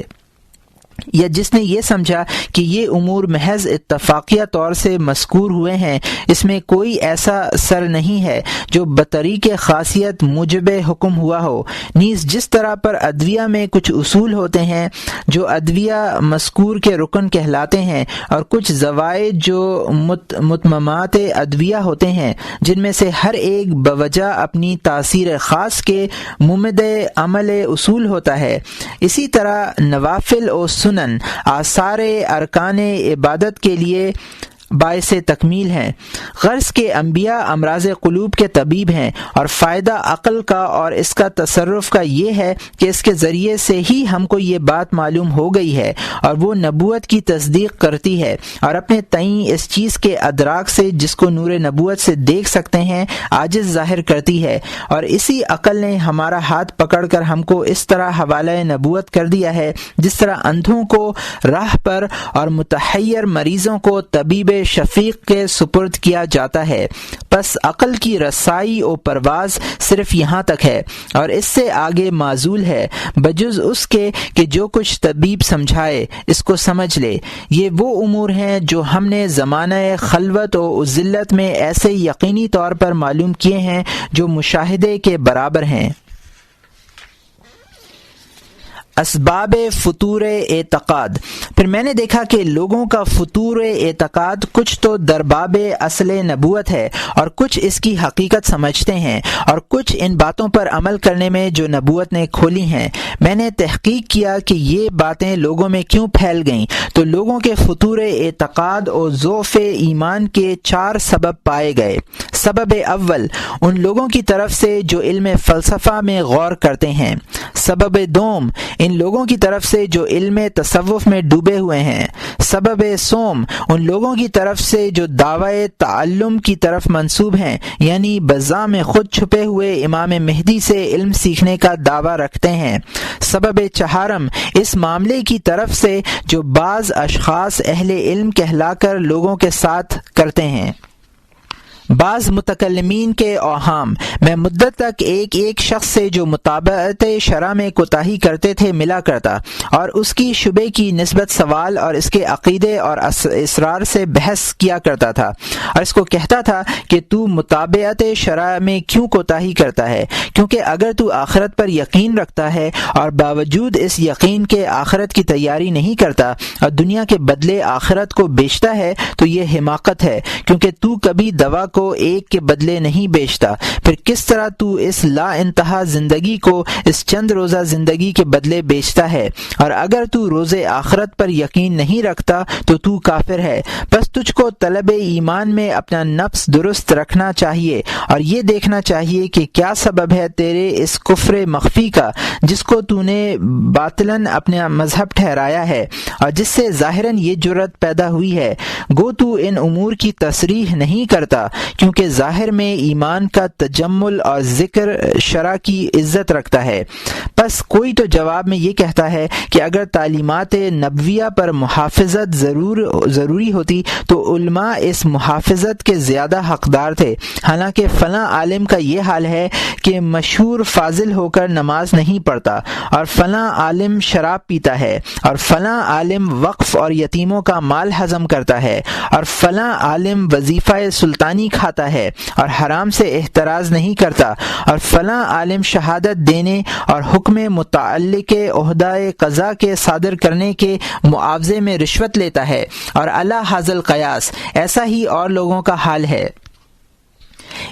یا جس نے یہ سمجھا کہ یہ امور محض اتفاقیہ طور سے مذکور ہوئے ہیں، اس میں کوئی ایسا سر نہیں ہے جو بطریق خاصیت موجب حکم ہوا ہو۔ نیز جس طرح پر ادویہ میں کچھ اصول ہوتے ہیں جو ادویہ مذکور کے رکن کہلاتے ہیں، اور کچھ زوائد جو متممات ادویہ ہوتے ہیں جن میں سے ہر ایک بوجہ اپنی تاثیر خاص کے ممد عمل اصول ہوتا ہے، اسی طرح نوافل و سنن آثار ارکان عبادت کے لیے باعث تکمیل ہیں۔ غرض کے انبیاء امراض قلوب کے طبیب ہیں، اور فائدہ عقل کا اور اس کا تصرف کا یہ ہے کہ اس کے ذریعے سے ہی ہم کو یہ بات معلوم ہو گئی ہے، اور وہ نبوت کی تصدیق کرتی ہے، اور اپنے تئیں اس چیز کے ادراک سے جس کو نور نبوت سے دیکھ سکتے ہیں عاجز ظاہر کرتی ہے، اور اسی عقل نے ہمارا ہاتھ پکڑ کر ہم کو اس طرح حوالہ نبوت کر دیا ہے جس طرح اندھوں کو راہ پر اور متحیر مریضوں کو طبیب شفیق کے سپرد کیا جاتا ہے۔ پس عقل کی رسائی و پرواز صرف یہاں تک ہے، اور اس سے آگے معزول ہے، بجز اس کے کہ جو کچھ طبیب سمجھائے اس کو سمجھ لے۔ یہ وہ امور ہیں جو ہم نے زمانہ خلوت و ذلت میں ایسے یقینی طور پر معلوم کیے ہیں جو مشاہدے کے برابر ہیں۔ اسباب فطور اعتقاد۔ پھر میں نے دیکھا کہ لوگوں کا فطور اعتقاد کچھ تو درباب اصل نبوت ہے، اور کچھ اس کی حقیقت سمجھتے ہیں، اور کچھ ان باتوں پر عمل کرنے میں جو نبوت نے کھولی ہیں۔ میں نے تحقیق کیا کہ یہ باتیں لوگوں میں کیوں پھیل گئیں، تو لوگوں کے فطور اعتقاد اور ضعف ایمان کے 4 سبب پائے گئے۔ سبب اول، ان لوگوں کی طرف سے جو علم فلسفہ میں غور کرتے ہیں۔ سبب دوم، ان لوگوں کی طرف سے جو علم تصوف میں ڈوبے ہوئے ہیں۔ سبب سوم، ان لوگوں کی طرف سے جو دعوی تعلم کی طرف منسوب ہیں، یعنی بذا میں خود چھپے ہوئے امام مہدی سے علم سیکھنے کا دعویٰ رکھتے ہیں۔ سبب چہارم، اس معاملے کی طرف سے جو بعض اشخاص اہل علم کہلا کر لوگوں کے ساتھ کرتے ہیں۔ بعض متکلمین کے اوہام، میں مدت تک ایک شخص سے جو مطابقت شرع میں کوتاہی کرتے تھے ملا کرتا، اور اس کی شبے کی نسبت سوال اور اس کے عقیدے اور اسرار سے بحث کیا کرتا تھا، اور اس کو کہتا تھا کہ تو مطابقت شرع میں کیوں کوتاہی کرتا ہے، کیونکہ اگر تو آخرت پر یقین رکھتا ہے اور باوجود اس یقین کے آخرت کی تیاری نہیں کرتا اور دنیا کے بدلے آخرت کو بیچتا ہے تو یہ حماقت ہے، کیونکہ تو کبھی دوا کو ایک کے بدلے نہیں بیچتا، پھر کس طرح تو اس لا انتہا زندگی کو اس چند روزہ زندگی کے بدلے بیچتا ہے؟ اور اگر تو روز آخرت پر یقین نہیں رکھتا تو کافر ہے۔ بس تجھ کو طلب ایمان میں اپنا نفس درست رکھنا چاہیے اور یہ دیکھنا چاہیے کہ کیا سبب ہے تیرے اس کفر مخفی کا جس کو تو نے باطلاً اپنا مذہب ٹھہرایا ہے اور جس سے ظاہراً یہ جرت پیدا ہوئی ہے۔ گو تو ان امور کی تصریح نہیں کرتا کیونکہ ظاہر میں ایمان کا تجمل اور ذکر شرع کی عزت رکھتا ہے۔ پس کوئی تو جواب میں یہ کہتا ہے کہ اگر تعلیمات نبویہ پر محافظت ضروری ہوتی تو علماء اس محافظت کے زیادہ حقدار تھے، حالانکہ فلاں عالم کا یہ حال ہے کہ مشہور فاضل ہو کر نماز نہیں پڑھتا، اور فلاں عالم شراب پیتا ہے، اور فلاں عالم وقف اور یتیموں کا مال ہضم کرتا ہے، اور فلاں عالم وظیفہ سلطانی کھاتا ہے اور حرام سے احتراز نہیں کرتا، اور فلاں عالم شہادت دینے اور حکم متعلق عہدہ قضا کے صادر کرنے کے معاوضے میں رشوت لیتا ہے، اور اعلی حاصل قیاس ایسا ہی اور لوگوں کا حال ہے۔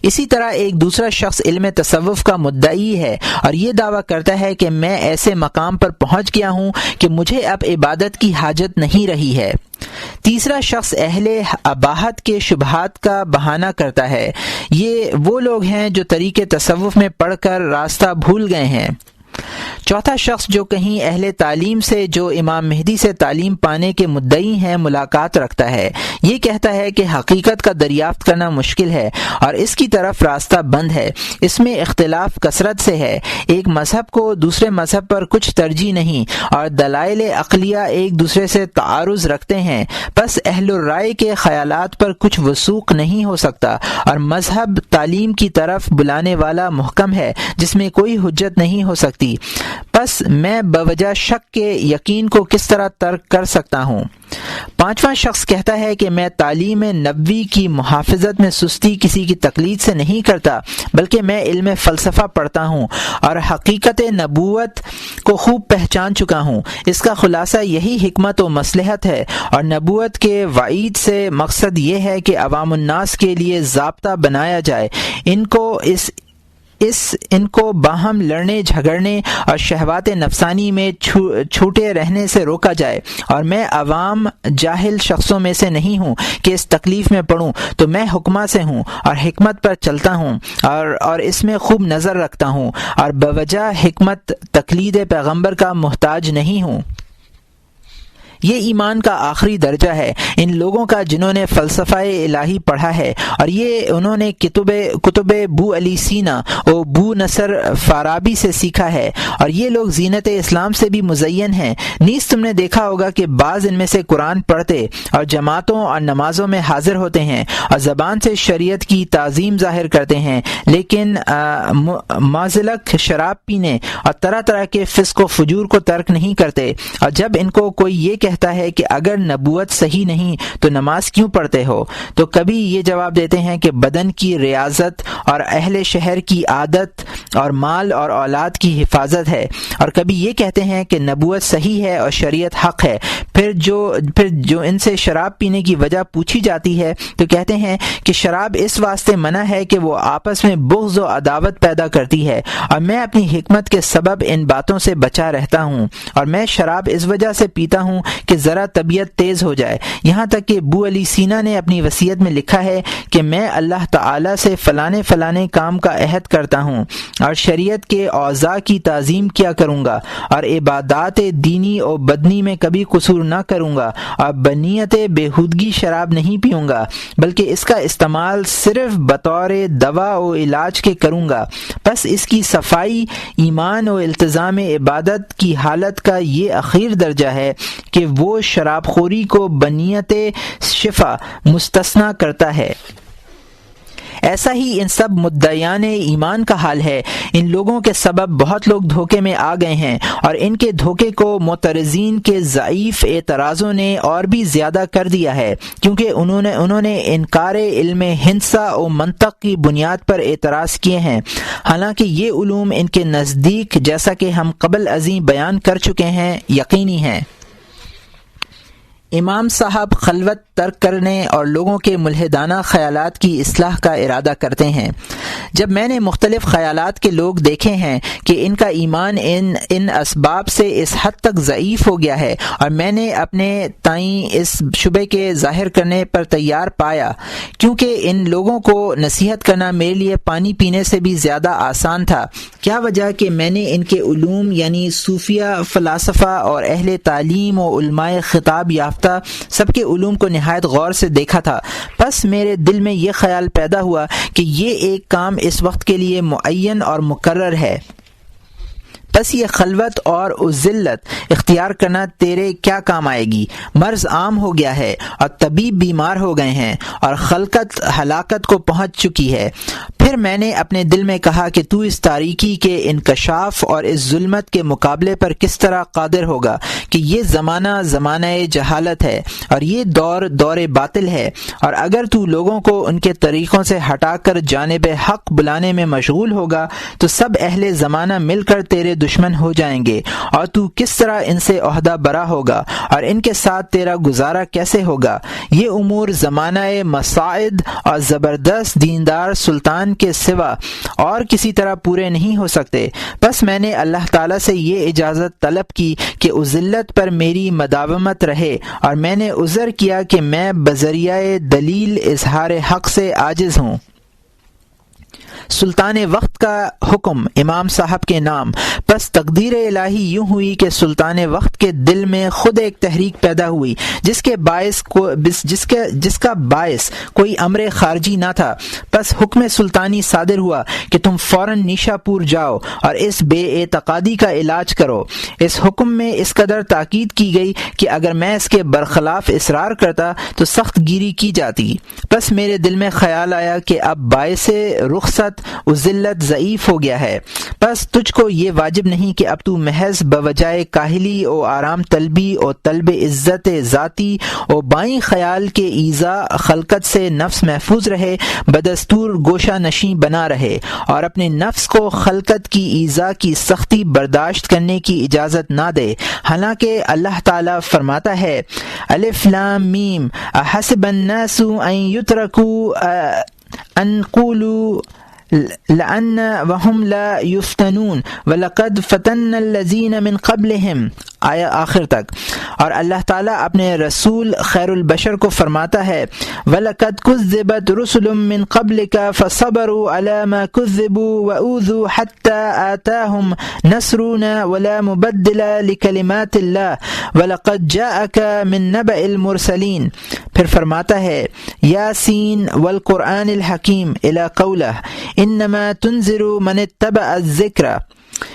اسی طرح ایک دوسرا شخص علم تصوف کا مدعی ہے اور یہ دعویٰ کرتا ہے کہ میں ایسے مقام پر پہنچ گیا ہوں کہ مجھے اب عبادت کی حاجت نہیں رہی ہے۔ تیسرا شخص اہل اباحت کے شبہات کا بہانہ کرتا ہے۔ یہ وہ لوگ ہیں جو طریق تصوف میں پڑھ کر راستہ بھول گئے ہیں۔ چوتھا شخص جو کہیں اہل تعلیم سے جو امام مہدی سے تعلیم پانے کے مدعی ہیں ملاقات رکھتا ہے، یہ کہتا ہے کہ حقیقت کا دریافت کرنا مشکل ہے اور اس کی طرف راستہ بند ہے، اس میں اختلاف کثرت سے ہے، ایک مذہب کو دوسرے مذہب پر کچھ ترجیح نہیں اور دلائل عقلیہ ایک دوسرے سے تعارض رکھتے ہیں، بس اہل الرائے کے خیالات پر کچھ وثوق نہیں ہو سکتا اور مذہب تعلیم کی طرف بلانے والا محکم ہے جس میں کوئی حجت نہیں ہو سکتی، پس میں بوجہ شک کے یقین کو کس طرح ترک کر سکتا ہوں؟ پانچواں شخص کہتا ہے کہ میں تعلیم نبوی کی محافظت میں سستی کسی کی تقلید سے نہیں کرتا، بلکہ میں علم فلسفہ پڑھتا ہوں اور حقیقت نبوت کو خوب پہچان چکا ہوں۔ اس کا خلاصہ یہی حکمت و مصلحت ہے اور نبوت کے وعید سے مقصد یہ ہے کہ عوام الناس کے لیے ضابطہ بنایا جائے، ان کو باہم لڑنے جھگڑنے اور شہوات نفسانی میں چھوٹے رہنے سے روکا جائے، اور میں عوام جاہل شخصوں میں سے نہیں ہوں کہ اس تکلیف میں پڑوں، تو میں حکمہ سے ہوں اور حکمت پر چلتا ہوں اور اس میں خوب نظر رکھتا ہوں اور بوجہ حکمت تقلید پیغمبر کا محتاج نہیں ہوں۔ یہ ایمان کا آخری درجہ ہے ان لوگوں کا جنہوں نے فلسفہ الہی پڑھا ہے، اور یہ انہوں نے کتب بو علی سینا و بو نصر فارابی سے سیکھا ہے، اور یہ لوگ زینت اسلام سے بھی مزین ہیں۔ نیز تم نے دیکھا ہوگا کہ بعض ان میں سے قرآن پڑھتے اور جماعتوں اور نمازوں میں حاضر ہوتے ہیں اور زبان سے شریعت کی تعظیم ظاہر کرتے ہیں، لیکن معزلک شراب پینے اور طرح طرح کے فسق و فجور کو ترک نہیں کرتے، اور جب ان کو کوئی یہ کہتا ہے کہ اگر نبوت صحیح نہیں تو نماز کیوں پڑھتے ہو، تو کبھی یہ جواب دیتے ہیں کہ بدن کی ریاضت اور اہل شہر کی عادت اور مال اور اولاد کی حفاظت ہے، اور کبھی یہ کہتے ہیں کہ نبوت صحیح ہے اور شریعت حق ہے۔ پھر جو ان سے شراب پینے کی وجہ پوچھی جاتی ہے تو کہتے ہیں کہ شراب اس واسطے منع ہے کہ وہ آپس میں بغض و عداوت پیدا کرتی ہے، اور میں اپنی حکمت کے سبب ان باتوں سے بچا رہتا ہوں، اور میں شراب اس وجہ سے پیتا ہوں کہ ذرا طبیعت تیز ہو جائے۔ یہاں تک کہ بو علی سینا نے اپنی وصیت میں لکھا ہے کہ میں اللہ تعالی سے فلانے کام کا عہد کرتا ہوں اور شریعت کے اوضاع کی تعظیم کیا کروں گا، اور عبادات دینی اور بدنی میں کبھی قصور نہ کروں گا، اور بنیت بےہودگی شراب نہیں پیوں گا، بلکہ اس کا استعمال صرف بطور دوا و علاج کے کروں گا۔ بس اس کی صفائی ایمان و التزام عبادت کی حالت کا یہ اخیر درجہ ہے کہ وہ شراب خوری کو بنیت شفا مستثنی کرتا ہے۔ ایسا ہی ان سب مدعیان ایمان کا حال ہے۔ ان لوگوں کے سبب بہت لوگ دھوکے میں آ گئے ہیں، اور ان کے دھوکے کو معترضین کے ضعیف اعتراضوں نے اور بھی زیادہ کر دیا ہے، کیونکہ انہوں نے انکار علم ہندسہ و منطق کی بنیاد پر اعتراض کیے ہیں، حالانکہ یہ علوم ان کے نزدیک جیسا کہ ہم قبل ازیں بیان کر چکے ہیں یقینی ہیں۔ امام صاحب خلوت ترک کرنے اور لوگوں کے ملحدانہ خیالات کی اصلاح کا ارادہ کرتے ہیں۔ جب میں نے مختلف خیالات کے لوگ دیکھے ہیں کہ ان کا ایمان ان اسباب سے اس حد تک ضعیف ہو گیا ہے، اور میں نے اپنے تئیں اس شبے کے ظاہر کرنے پر تیار پایا، کیونکہ ان لوگوں کو نصیحت کرنا میرے لیے پانی پینے سے بھی زیادہ آسان تھا۔ کیا وجہ کہ میں نے ان کے علوم یعنی صوفیہ، فلاسفہ اور اہل تعلیم و علماء خطاب یافتہ سب کے علوم کو نہایت غور سے دیکھا تھا، پس میرے دل میں یہ خیال پیدا ہوا کہ یہ ایک کام اس وقت کے لیے معین اور مقرر ہے، پس یہ خلوت اور ذلت اختیار کرنا تیرے کیا کام آئے گی؟ مرض عام ہو گیا ہے اور طبیب بیمار ہو گئے ہیں اور خلقت ہلاکت کو پہنچ چکی ہے۔ پھر میں نے اپنے دل میں کہا کہ تو اس تاریکی کے انکشاف اور اس ظلمت کے مقابلے پر کس طرح قادر ہوگا کہ یہ زمانہ جہالت ہے اور یہ دور باطل ہے، اور اگر تو لوگوں کو ان کے طریقوں سے ہٹا کر جانب حق بلانے میں مشغول ہوگا تو سب اہل زمانہ مل کر تیرے دشمن ہو جائیں گے، اور تو کس طرح ان سے عہدہ برا ہوگا اور ان کے ساتھ تیرا گزارا کیسے ہوگا؟ یہ امور زمانہ مساعد اور زبردست دیندار سلطان کے سوا اور کسی طرح پورے نہیں ہو سکتے۔ بس میں نے اللہ تعالیٰ سے یہ اجازت طلب کی کہ ذلت پر میری مداومت رہے، اور میں نے عذر کیا کہ میں بذریعہ دلیل اظہار حق سے عاجز ہوں۔ سلطان وقت کا حکم امام صاحب کے نام۔ پس تقدیر الہی یوں ہوئی کہ سلطان وقت کے دل میں خود ایک تحریک پیدا ہوئی جس کا باعث کوئی امر خارجی نہ تھا۔ پس حکم سلطانی صادر ہوا کہ تم فوراً نیشا پور جاؤ اور اس بے اعتقادی کا علاج کرو۔ اس حکم میں اس قدر تاکید کی گئی کہ اگر میں اس کے برخلاف اصرار کرتا تو سخت گیری کی جاتی۔ پس میرے دل میں خیال آیا کہ اب باعث رخصت ذلت ضعیف ہو گیا ہے، پس تجھ کو یہ واجب نہیں کہ اب تو محض بوجائے کاہلی و آرام طلبی و طلب عزت ذاتی و بائیں خیال کے ایذا خلقت سے نفس محفوظ رہے، بدستور گوشہ نشیں بنا رہے، اور اپنے نفس کو خلقت کی ایذا کی سختی برداشت کرنے کی اجازت نہ دے، حالانکہ اللہ تعالیٰ فرماتا ہے الف لام میم احسب الناس ان یترکوا ان قولوا لأن وهم لا يفتنون ولقد فتن الذين من قبلهم، آیا آخر تک۔ اور اللہ تعالیٰ اپنے رسول خیر البشر کو فرماتا ہے وَلَقَدْ كُذِّبَتْ رُسُلٌ مِّن قَبْلِكَ فَصَبَرُوا عَلَى مَا كُذِّبُوا وَأُوذُوا حَتَّى آتَاهُمْ نَصْرُنَا وَلَا مُبَدِّلَ لِكَلِمَاتِ اللَّهِ وَلَقَدْ جَاءَكَ مِن نَّبَإِ الْمُرْسَلِينَ۔ پھر فرماتا ہے یاسین والقرآن الحکیم الی قولہ انما تنذر من اتبع الذکر۔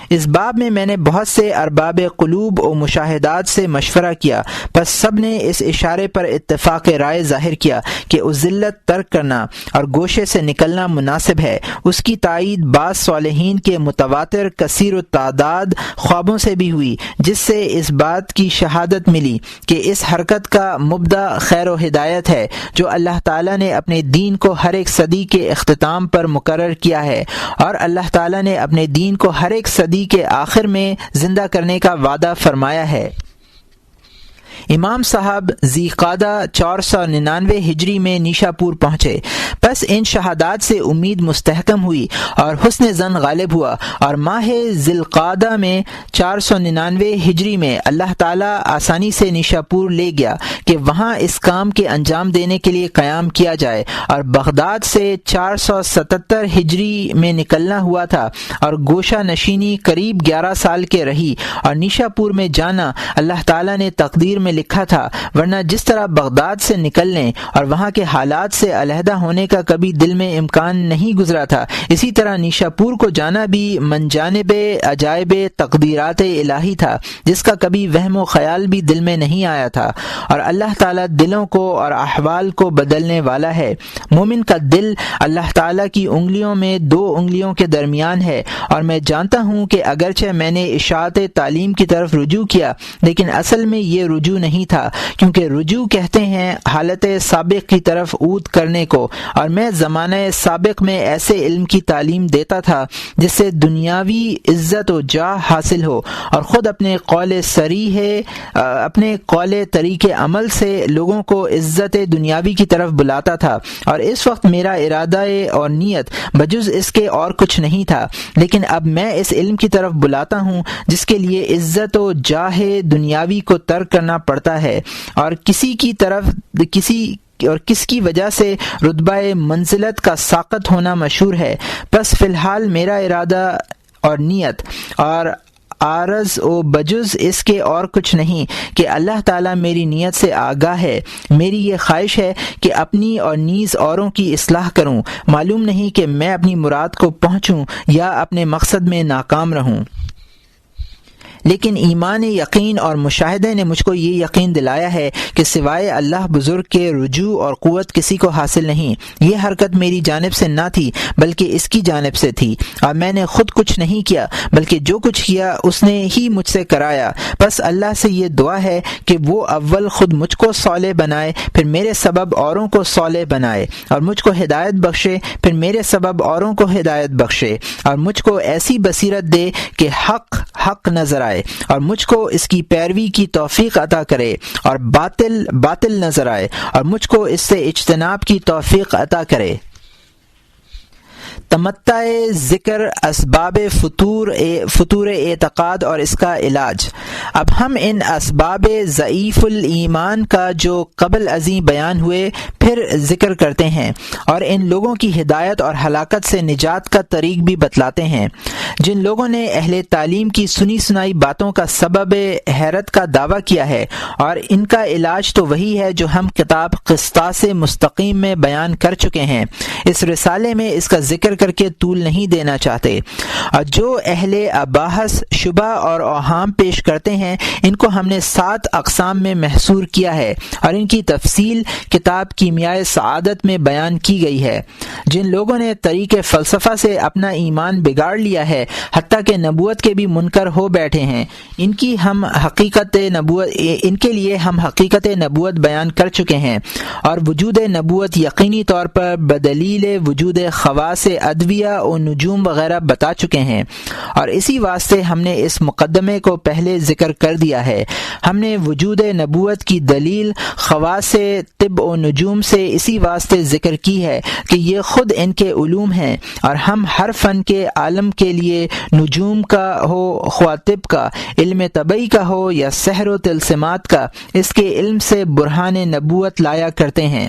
اس باب میں میں نے بہت سے ارباب قلوب و مشاہدات سے مشورہ کیا، پس سب نے اس اشارے پر اتفاق رائے ظاہر کیا کہ ذلت ترک کرنا اور گوشے سے نکلنا مناسب ہے۔ اس کی تائید بعض صالحین کے متواتر کثیر التعداد خوابوں سے بھی ہوئی، جس سے اس بات کی شہادت ملی کہ اس حرکت کا مبدا خیر و ہدایت ہے جو اللہ تعالیٰ نے اپنے دین کو ہر ایک صدی کے اختتام پر مقرر کیا ہے، اور اللہ تعالیٰ نے اپنے دین کو ہر ایک صدی کے آخر میں زندہ کرنے کا وعدہ فرمایا ہے۔ امام صاحب ذی قعدہ 499 ہجری میں نیشا پور پہنچے، پس ان شہادات سے امید مستحکم ہوئی اور حسن ظن غالب ہوا، اور ماہ ذی القعدہ میں 499 ہجری میں اللہ تعالیٰ آسانی سے نیشا پور لے گیا کہ وہاں اس کام کے انجام دینے کے لیے قیام کیا جائے، اور بغداد سے 477 ہجری میں نکلنا ہوا تھا، اور گوشہ نشینی قریب 11 سال کے رہی، اور نیشا پور میں جانا اللہ تعالیٰ نے تقدیر میں لکھا تھا، ورنہ جس طرح بغداد سے نکلنے اور وہاں کے حالات سے علیحدہ ہونے کا کبھی دل میں امکان نہیں گزرا تھا، اسی طرح نیشا پور کو جانا بھی من جانب عجائب تقدیرات الہی تھا جس کا کبھی وہم و خیال بھی دل میں نہیں آیا تھا، اور اللہ تعالیٰ دلوں کو اور احوال کو بدلنے والا ہے۔ مومن کا دل اللہ تعالیٰ کی انگلیوں میں 2 انگلیوں کے درمیان ہے، اور میں جانتا ہوں کہ اگرچہ میں نے اشاعت تعلیم کی طرف رجوع کیا لیکن اصل میں یہ رجوع نہیں تھا، کیونکہ رجوع کہتے ہیں حالت سابق کی طرف عود کرنے کو، اور میں زمانہ سابق میں ایسے علم کی تعلیم دیتا تھا جس سے دنیاوی عزت و جاہ حاصل ہو، اور خود اپنے قول طریق عمل سے لوگوں کو عزت دنیاوی کی طرف بلاتا تھا، اور اس وقت میرا ارادہ اور نیت بجز اس کے اور کچھ نہیں تھا، لیکن اب میں اس علم کی طرف بلاتا ہوں جس کے لیے عزت و جاہ دنیاوی کو ترک کرنا پڑتا ہے، اور کس کی وجہ سے رتبہ منزلت کا ساقط ہونا مشہور ہے۔ بس فی الحال میرا ارادہ اور نیت اور عارض و بجز اس کے اور کچھ نہیں کہ اللہ تعالیٰ میری نیت سے آگاہ ہے۔ میری یہ خواہش ہے کہ اپنی اور نیز اوروں کی اصلاح کروں، معلوم نہیں کہ میں اپنی مراد کو پہنچوں یا اپنے مقصد میں ناکام رہوں، لیکن ایمان یقین اور مشاہدے نے مجھ کو یہ یقین دلایا ہے کہ سوائے اللہ بزرگ کے رجوع اور قوت کسی کو حاصل نہیں۔ یہ حرکت میری جانب سے نہ تھی بلکہ اس کی جانب سے تھی، اور میں نے خود کچھ نہیں کیا بلکہ جو کچھ کیا اس نے ہی مجھ سے کرایا۔ بس اللہ سے یہ دعا ہے کہ وہ اول خود مجھ کو صالح بنائے، پھر میرے سبب اوروں کو صالح بنائے، اور مجھ کو ہدایت بخشے، پھر میرے سبب اوروں کو ہدایت بخشے، اور مجھ کو ایسی بصیرت دے کہ حق نظر آئے، اور مجھ کو اس کی پیروی کی توفیق عطا کرے، اور باطل نظر آئے اور مجھ کو اس سے اجتناب کی توفیق عطا کرے۔ تمتع ذکر اسباب فطور اعتقاد اور اس کا علاج۔ اب ہم ان اسباب ضعیف الایمان کا جو قبل ازیں بیان ہوئے پھر ذکر کرتے ہیں، اور ان لوگوں کی ہدایت اور ہلاکت سے نجات کا طریق بھی بتلاتے ہیں۔ جن لوگوں نے اہل تعلیم کی سنی سنائی باتوں کا سبب حیرت کا دعویٰ کیا ہے، اور ان کا علاج تو وہی ہے جو ہم کتاب قسطاس مستقیم میں بیان کر چکے ہیں۔ اس رسالے میں اس کا ذکر کر کے طول نہیں دینا چاہتے، اور جو اہل اباحث شبہ اور اوہام پیش کرتے ہیں ان کو ہم نے 7 اقسام میں محصور کیا ہے، اور ان کی تفصیل کتاب کیمیائے سعادت میں بیان کی گئی ہے۔ جن لوگوں نے طریق فلسفہ سے اپنا ایمان بگاڑ لیا ہے، حتیٰ کہ نبوت کے بھی منکر ہو بیٹھے ہیں، ان کے لیے ہم حقیقت نبوت بیان کر چکے ہیں، اور وجود نبوت یقینی طور پر بدلیل وجود خواص ادویہ و نجوم وغیرہ بتا چکے ہیں، اور اسی واسطے ہم نے اس مقدمے کو پہلے ذکر کر دیا ہے۔ ہم نے وجود نبوت کی دلیل خواص طب و نجوم سے اسی واسطے ذکر کی ہے کہ یہ خود ان کے علوم ہیں، اور ہم ہر فن کے عالم کے لیے نجوم کا ہو خواہ طب کا، علم طبعی کا ہو یا سحر و طلسمات کا، اس کے علم سے برہان نبوت لایا کرتے ہیں۔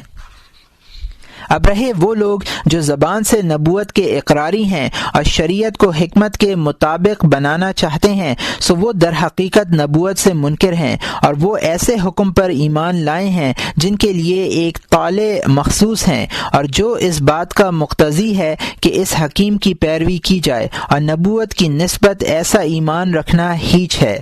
اب رہے وہ لوگ جو زبان سے نبوت کے اقراری ہیں اور شریعت کو حکمت کے مطابق بنانا چاہتے ہیں، سو وہ در حقیقت نبوت سے منکر ہیں، اور وہ ایسے حکم پر ایمان لائے ہیں جن کے لیے ایک طالع مخصوص ہیں، اور جو اس بات کا مقتضی ہے کہ اس حکیم کی پیروی کی جائے، اور نبوت کی نسبت ایسا ایمان رکھنا ہیچ ہے۔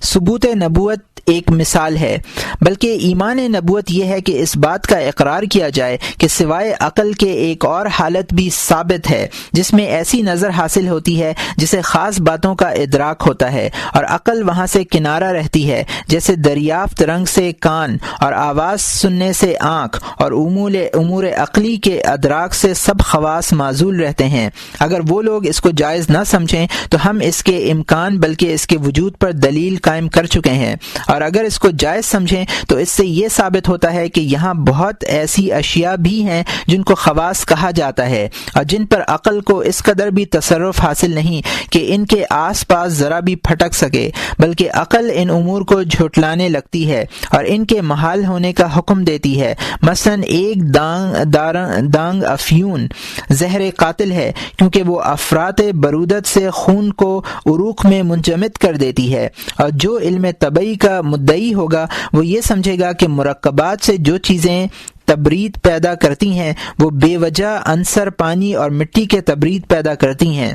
ثبوت نبوت ایک مثال ہے، بلکہ ایمان نبوت یہ ہے کہ اس بات کا اقرار کیا جائے کہ سوائے عقل کے ایک اور حالت بھی ثابت ہے جس میں ایسی نظر حاصل ہوتی ہے جسے خاص باتوں کا ادراک ہوتا ہے، اور عقل وہاں سے کنارہ رہتی ہے، جیسے دریافت رنگ سے کان اور آواز سننے سے آنکھ، اور امور عقلی کے ادراک سے سب خواص معزول رہتے ہیں۔ اگر وہ لوگ اس کو جائز نہ سمجھیں تو ہم اس کے امکان بلکہ اس کے وجود پر دلیل قائم کر چکے ہیں، اور اگر اس کو جائز سمجھیں تو اس سے یہ ثابت ہوتا ہے کہ یہاں بہت ایسی اشیاء بھی ہیں جن کو خواص کہا جاتا ہے، اور جن پر عقل کو اس قدر بھی تصرف حاصل نہیں کہ ان کے آس پاس ذرا بھی پھٹک سکے، بلکہ عقل ان امور کو جھٹلانے لگتی ہے اور ان کے محال ہونے کا حکم دیتی ہے۔ مثلا ایک دانگ افیون زہر قاتل ہے، کیونکہ وہ افراط برودت سے خون کو عروق میں منجمد کر دیتی ہے، اور جو علم طبعی کا مدعی ہوگا وہ یہ سمجھے گا کہ مرکبات سے جو چیزیں تبرید پیدا کرتی ہیں وہ بے وجہ عنصر پانی اور مٹی کے تبرید پیدا کرتی ہیں،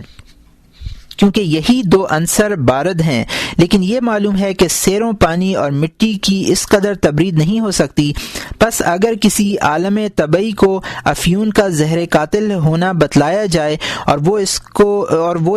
کیونکہ یہی 2 عنصر بارد ہیں، لیکن یہ معلوم ہے کہ سیروں پانی اور مٹی کی اس قدر تبرید نہیں ہو سکتی۔ پس اگر کسی عالم طبعی کو افیون کا زہر قاتل ہونا بتلایا جائے اور وہ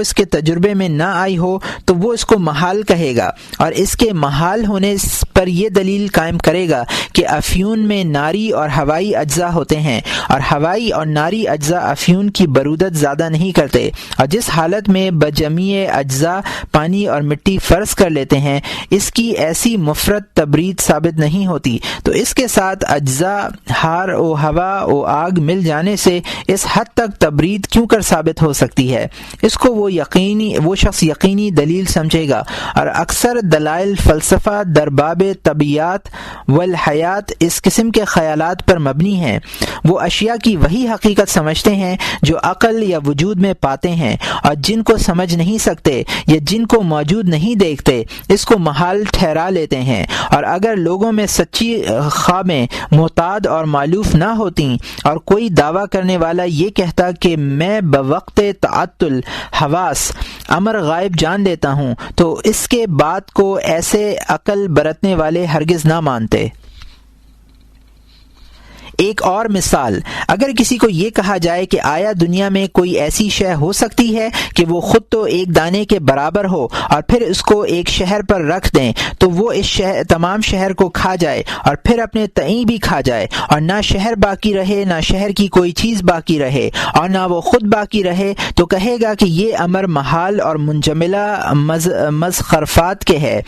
اس کے تجربے میں نہ آئی ہو تو وہ اس کو محال کہے گا، اور اس کے محال ہونے پر یہ دلیل قائم کرے گا کہ افیون میں ناری اور ہوائی اجزاء ہوتے ہیں، اور ہوائی اور ناری اجزاء افیون کی برودت زیادہ نہیں کرتے، اور جس حالت میں بجمیع اجزاء پانی اور مٹی فرض کر لیتے ہیں اس کی ایسی مفرد تبرید ثابت نہیں ہوتی، تو اس کے ساتھ اجزاء ہار و ہوا و آگ مل جانے سے اس حد تک تبرید کیوں کر ثابت ہو سکتی ہے؟ اس کو وہ شخص یقینی دلیل سمجھے گا، اور اکثر دلائل فلسفہ در باب طبیعیات والحیات اس قسم کے خیالات پر مبنی ہیں۔ وہ اشیاء کی وہی حقیقت سمجھتے ہیں جو عقل یا وجود میں پاتے ہیں، اور جن کو سمجھ نہیں سکتے یا جن کو موجود نہیں دیکھتے اس کو محال ٹھہرا لیتے ہیں، اور اگر لوگوں میں سچی خوابیں معتاد اور مالوف نہ ہوتیں اور کوئی دعویٰ کرنے والا یہ کہتا کہ میں بوقت تعطل حواس امر غائب جان لیتا ہوں تو اس کے بات کو ایسے عقل برتنے والے ہرگز نہ مانتے۔ ایک اور مثال، اگر کسی کو یہ کہا جائے کہ آیا دنیا میں کوئی ایسی شے ہو سکتی ہے کہ وہ خود تو ایک دانے کے برابر ہو اور پھر اس کو ایک شہر پر رکھ دیں تو وہ اس تمام شہر کو کھا جائے اور پھر اپنے تئیں بھی کھا جائے، اور نہ شہر باقی رہے نہ شہر کی کوئی چیز باقی رہے اور نہ وہ خود باقی رہے، تو کہے گا کہ یہ امر محال اور منجملہ مزخرفات کے ہے۔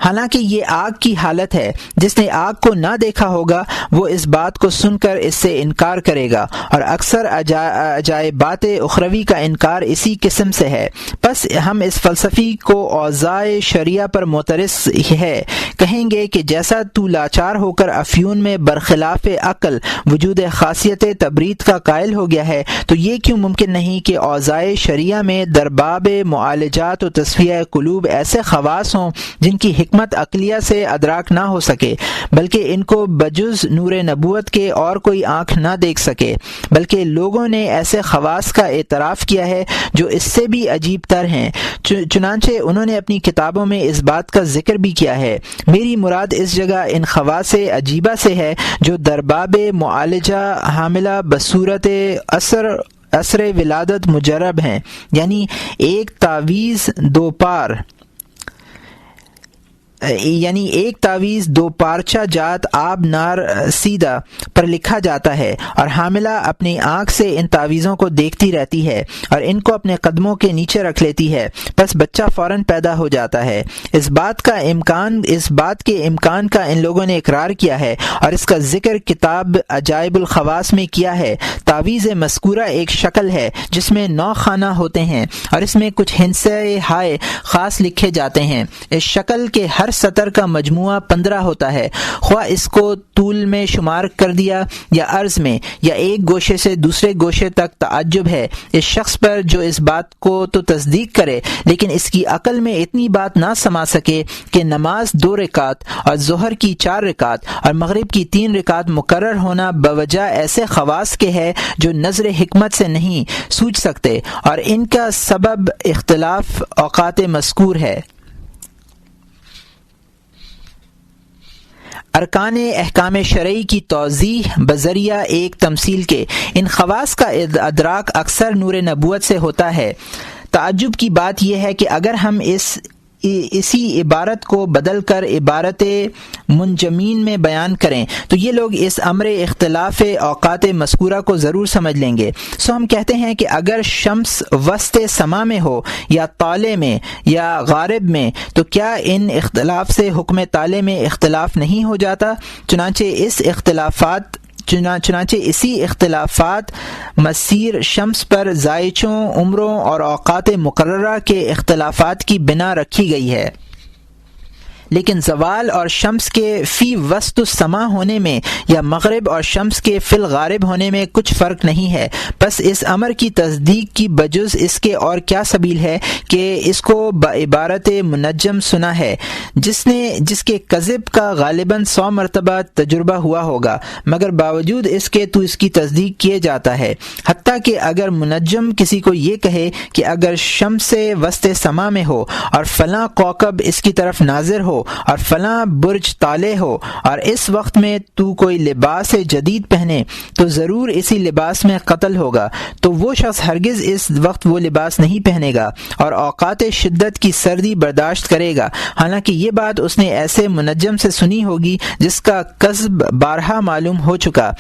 حالانکہ یہ آگ کی حالت ہے، جس نے آگ کو نہ دیکھا ہوگا وہ اس بات کو سن کر اس سے انکار کرے گا، اور اکثر عجائبات اخروی کا انکار اسی قسم سے ہے۔ پس ہم اس فلسفی کو اوضاع شرعیہ پر معترض ہے، کہیں گے کہ جیسا تو لاچار ہو کر افیون میں برخلاف عقل وجود خاصیت تبرید کا قائل ہو گیا ہے، تو یہ کیوں ممکن نہیں کہ اوضاع شرعیہ میں درباب معالجات و تصفیہ قلوب ایسے خواص ہوں جن کی حکمت عقلیہ سے ادراک نہ ہو سکے، بلکہ ان کو بجز نور نبوت کے اور کوئی آنکھ نہ دیکھ سکے، بلکہ لوگوں نے ایسے خواص کا اعتراف کیا ہے جو اس سے بھی عجیب تر ہیں، چنانچہ انہوں نے اپنی کتابوں میں اس بات کا ذکر بھی کیا ہے۔ میری مراد اس جگہ ان خواص عجیبہ سے ہے جو درباب معالجہ حاملہ بصورت اثر ولادت مجرب ہیں، یعنی ایک تعویذ دو پارچہ جات آب نار سیدھا پر لکھا جاتا ہے، اور حاملہ اپنی آنکھ سے ان تعویذوں کو دیکھتی رہتی ہے اور ان کو اپنے قدموں کے نیچے رکھ لیتی ہے، پس بچہ فوراً پیدا ہو جاتا ہے۔ اس بات کے امکان کا ان لوگوں نے اقرار کیا ہے اور اس کا ذکر کتاب عجائب الخواص میں کیا ہے۔ تعویذ مذکورہ ایک شکل ہے جس میں 9 خانہ ہوتے ہیں اور اس میں کچھ ہندسے ہائے خاص لکھے جاتے ہیں۔ اس شکل کے ہر سطر کا مجموعہ 15 ہوتا ہے، خواہ اس کو طول میں شمار کر دیا یا عرض میں، یا ایک گوشے سے دوسرے گوشے تک تعجب ہے اس شخص پر جو اس بات کو تو تصدیق کرے لیکن اس کی عقل میں اتنی بات نہ سما سکے کہ نماز 2 رکعت اور ظہر کی 4 رکعت اور مغرب کی 3 رکعت مقرر ہونا بوجہ ایسے خواص کے ہے جو نظر حکمت سے نہیں سوچ سکتے، اور ان کا سبب اختلاف اوقات مذکور ہے۔ ارکان احکام شرعی کی توضیح بذریعہ ایک تمثیل کے ان خواص کا ادراک اکثر نور نبوت سے ہوتا ہے۔ تعجب کی بات یہ ہے کہ اگر ہم اسی عبارت کو بدل کر عبارت منجمین میں بیان کریں تو یہ لوگ اس امر اختلاف اوقات مذکورہ کو ضرور سمجھ لیں گے۔ سو ہم کہتے ہیں کہ اگر شمس وسط سما میں ہو یا طالع میں یا غارب میں تو کیا ان اختلاف سے حکم طالع میں اختلاف نہیں ہو جاتا؟ چنانچہ اسی اختلافات مسیر شمس پر زائچوں، عمروں اور اوقات مقررہ کے اختلافات کی بنا رکھی گئی ہے، لیکن زوال اور شمس کے فی وسط السما ہونے میں یا مغرب اور شمس کے فی الغارب ہونے میں کچھ فرق نہیں ہے۔ بس اس امر کی تصدیق کی بجز اس کے اور کیا سبیل ہے کہ اس کو بعبارت منجم سنا ہے جس کے کذب کا غالباً 100 مرتبہ تجربہ ہوا ہوگا، مگر باوجود اس کے تو اس کی تصدیق کیے جاتا ہے۔ حتیٰ کہ اگر منجم کسی کو یہ کہے کہ اگر شمس وسط سما میں ہو اور فلاں کوکب اس کی طرف ناظر ہو ہو اور فلاں برج تالے ہو اور اس وقت میں تو کوئی لباس جدید پہنے تو ضرور اسی لباس میں قتل ہوگا، تو وہ شخص ہرگز اس وقت وہ لباس نہیں پہنے گا اور اوقات شدت کی سردی برداشت کرے گا، حالانکہ یہ بات اس نے ایسے منجم سے سنی ہوگی جس کا کذب بارہا معلوم ہو چکا۔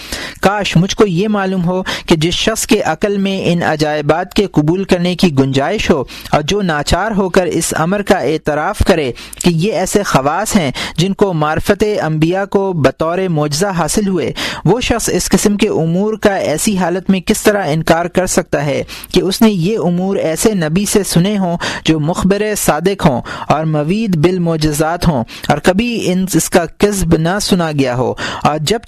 کاش مجھ کو یہ معلوم ہو کہ جس شخص کے عقل میں ان عجائبات کے قبول کرنے کی گنجائش ہو اور جو ناچار ہو کر اس امر کا اعتراف کرے کہ یہ ایسے خواص ہیں جن کو معرفت انبیاء کو بطور معجزہ حاصل ہوئے، وہ شخص اس قسم کے امور کا ایسی حالت میں کس طرح انکار کر سکتا ہے کہ اس نے یہ امور ایسے نبی سے سنے ہوں جو مخبر صادق ہوں اور موید بالمعجزات ہوں اور کبھی اس کا کذب نہ سنا گیا ہو۔ اور جب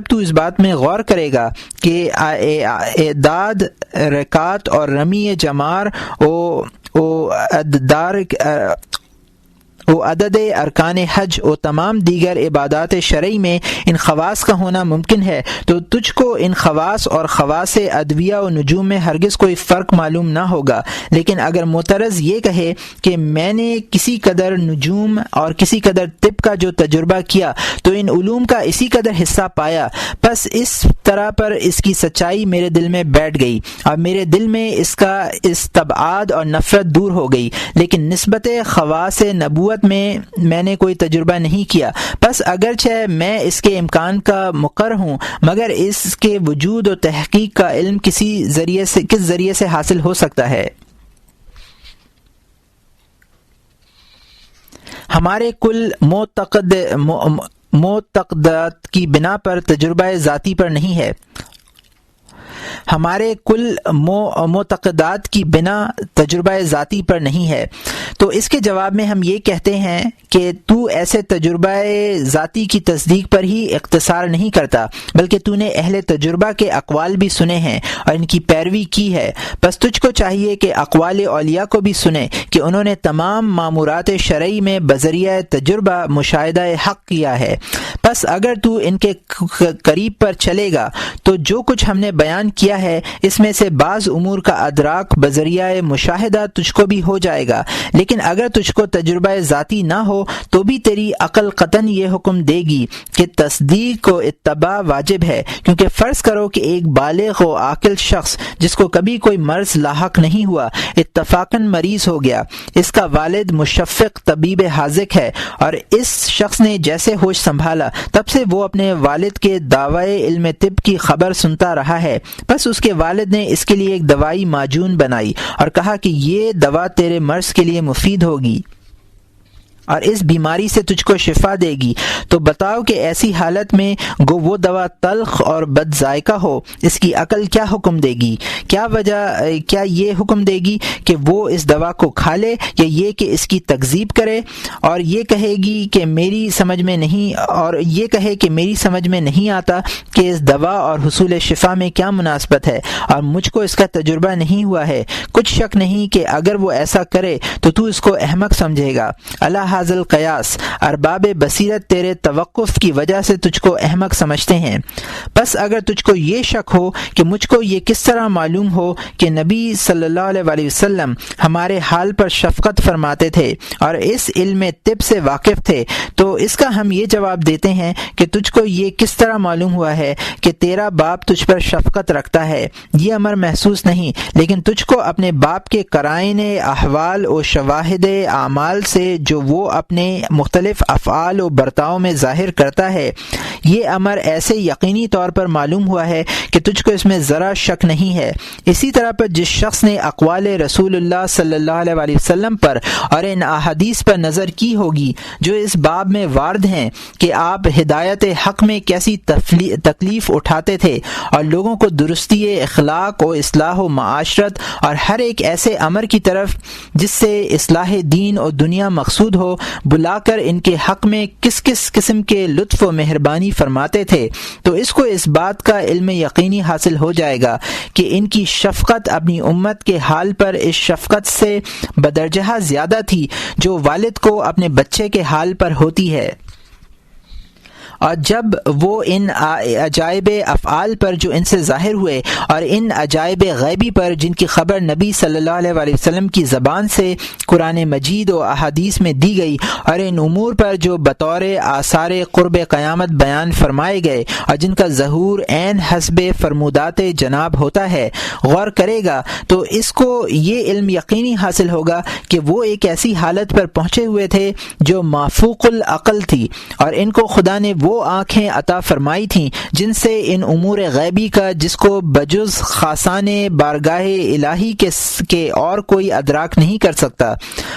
تو اس بات میں غور کرے گا کہ اعداد رکعت اور رمی جمار عدد ارکان حج و تمام دیگر عبادات شرعی میں ان خواص کا ہونا ممکن ہے، تو تجھ کو ان خواص اور خواص ادویہ و نجوم میں ہرگز کوئی فرق معلوم نہ ہوگا۔ لیکن اگر معترض یہ کہے کہ میں نے کسی قدر نجوم اور کسی قدر طب کا جو تجربہ کیا تو ان علوم کا اسی قدر حصہ پایا، بس اس طرح پر اس کی سچائی میرے دل میں بیٹھ گئی اور میرے دل میں اس کا استبعاد اور نفرت دور ہو گئی، لیکن نسبت خواص نبوت میں نے کوئی تجربہ نہیں کیا، بس اگرچہ میں اس کے امکان کا مقر ہوں مگر اس کے وجود و تحقیق کا علم کس ذریعے سے حاصل ہو سکتا ہے؟ ہمارے کل معتقدات کی بنا پر تجربہ ذاتی پر نہیں ہے، ہمارے کل معتقدات کی بنا تجربہ ذاتی پر نہیں ہے، تو اس کے جواب میں ہم یہ کہتے ہیں کہ تو ایسے تجربہ ذاتی کی تصدیق پر ہی اقتصار نہیں کرتا، بلکہ تو نے اہل تجربہ کے اقوال بھی سنے ہیں اور ان کی پیروی کی ہے، بس تجھ کو چاہیے کہ اقوال اولیاء کو بھی سنے کہ انہوں نے تمام مامورات شرعی میں بذریعہ تجربہ مشاہدہ حق کیا ہے۔ بس اگر تو ان کے قریب پر چلے گا تو جو کچھ ہم نے بیان کیا ہے اس میں سے بعض امور کا ادراک بذریعہ مشاہدہ تجھ کو بھی ہو جائے گا، لیکن اگر تجھ کو تجربہ ذاتی نہ ہو تو بھی تیری عقل قطعاً یہ حکم دے گی کہ تصدیق و اتباع واجب ہے، کیونکہ فرض کرو کہ ایک بالغ و عاقل شخص جس کو کبھی کوئی مرض لاحق نہیں ہوا اتفاقاً مریض ہو گیا، اس کا والد مشفق طبیب حاذق ہے اور اس شخص نے جیسے ہوش سنبھالا تب سے وہ اپنے والد کے دعوی علم طب کی خبر سنتا رہا ہے، بس اس کے والد نے اس کے لیے ایک دوائی معجون بنائی اور کہا کہ یہ دوا تیرے مرض کے لیے مفید ہوگی اور اس بیماری سے تجھ کو شفا دے گی، تو بتاؤ کہ ایسی حالت میں گو وہ دوا تلخ اور بد ذائقہ ہو، اس کی عقل کیا حکم دے گی؟ کیا یہ حکم دے گی کہ وہ اس دوا کو کھا لے، یا یہ کہ اس کی تکذیب کرے اور یہ کہے کہ میری سمجھ میں نہیں آتا کہ اس دوا اور حصول شفا میں کیا مناسبت ہے اور مجھ کو اس کا تجربہ نہیں ہوا ہے؟ کچھ شک نہیں کہ اگر وہ ایسا کرے تو اس کو احمق سمجھے گا۔ اللہ حاضل قیاس، ارباب بصیرت تیرے توقف کی وجہ سے تجھ کو احمق سمجھتے ہیں۔ بس اگر تجھ کو یہ شک ہو کہ مجھ کو یہ کس طرح معلوم ہو کہ نبی صلی اللہ علیہ وسلم ہمارے حال پر شفقت فرماتے تھے اور اس علم طب سے واقف تھے، تو اس کا ہم یہ جواب دیتے ہیں کہ تجھ کو یہ کس طرح معلوم ہوا ہے کہ تیرا باپ تجھ پر شفقت رکھتا ہے؟ یہ امر محسوس نہیں، لیکن تجھ کو اپنے باپ کے قرائن احوال و شواہد اعمال سے جو وہ اپنے مختلف افعال و برتاؤ میں ظاہر کرتا ہے، یہ امر ایسے یقینی طور پر معلوم ہوا ہے کہ تجھ کو اس میں ذرا شک نہیں ہے۔ اسی طرح پر جس شخص نے اقوال رسول اللہ صلی اللہ علیہ وسلم پر اور ان احادیث پر نظر کی ہوگی جو اس باب میں وارد ہیں کہ آپ ہدایت حق میں کیسی تکلیف اٹھاتے تھے اور لوگوں کو درستی اخلاق و اصلاح و معاشرت اور ہر ایک ایسے امر کی طرف جس سے اصلاح دین اور دنیا مقصود ہو بلا کر ان کے حق میں کس قسم کے لطف و مہربانی فرماتے تھے، تو اس کو اس بات کا علم یقینی حاصل ہو جائے گا کہ ان کی شفقت اپنی امت کے حال پر اس شفقت سے بدرجہ زیادہ تھی جو والد کو اپنے بچے کے حال پر ہوتی ہے، اور جب وہ ان عجائب افعال پر جو ان سے ظاہر ہوئے اور ان عجائب غیبی پر جن کی خبر نبی صلی اللہ علیہ وآلہ وسلم کی زبان سے قرآن مجید و احادیث میں دی گئی، اور ان امور پر جو بطور آثار قرب قیامت بیان فرمائے گئے اور جن کا ظہور عین حسب فرمودات جناب ہوتا ہے، غور کرے گا تو اس کو یہ علم یقینی حاصل ہوگا کہ وہ ایک ایسی حالت پر پہنچے ہوئے تھے جو مافوق العقل تھی، اور ان کو خدا نے وہ آنکھیں عطا فرمائی تھیں جن سے ان امور غیبی کا جس کو بجز خاصان بارگاہ الہی کے اور کوئی ادراک نہیں کر سکتا،